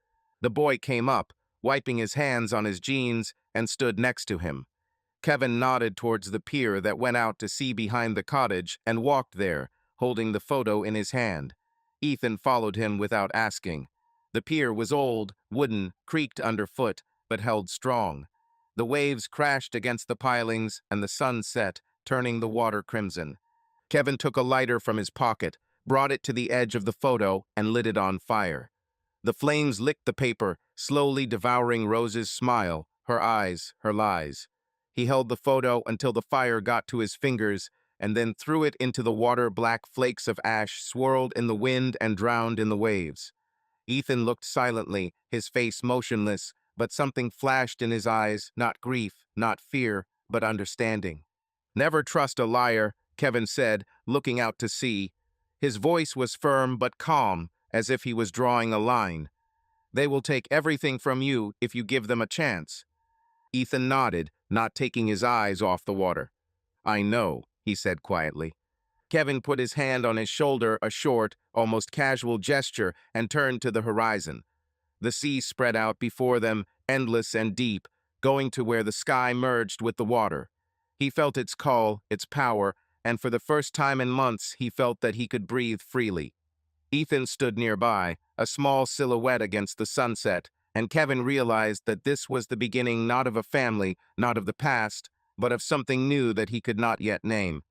The boy came up, wiping his hands on his jeans, and stood next to him. Kevin nodded towards the pier that went out to sea behind the cottage and walked there, holding the photo in his hand. Ethan followed him without asking. The pier was old, wooden, creaked underfoot, but held strong. The waves crashed against the pilings, and the sun set, turning the water crimson. Kevin took a lighter from his pocket, brought it to the edge of the photo, and lit it on fire. The flames licked the paper, slowly devouring Rose's smile, her eyes, her lies. He held the photo until the fire got to his fingers, and then threw it into the water. Black flakes of ash swirled in the wind and drowned in the waves. Ethan looked silently, his face motionless, but something flashed in his eyes, not grief, not fear, but understanding. "Never trust a liar," Kevin said, looking out to sea. His voice was firm but calm, as if he was drawing a line. "They will take everything from you if you give them a chance." Ethan nodded, not taking his eyes off the water. "I know," he said quietly. Kevin put his hand on his shoulder, a short, almost casual gesture, and turned to the horizon. The sea spread out before them, endless and deep, going to where the sky merged with the water. He felt its call, its power, and for the first time in months he felt that he could breathe freely. Ethan stood nearby, a small silhouette against the sunset, and Kevin realized that this was the beginning not of a family, not of the past, but of something new that he could not yet name.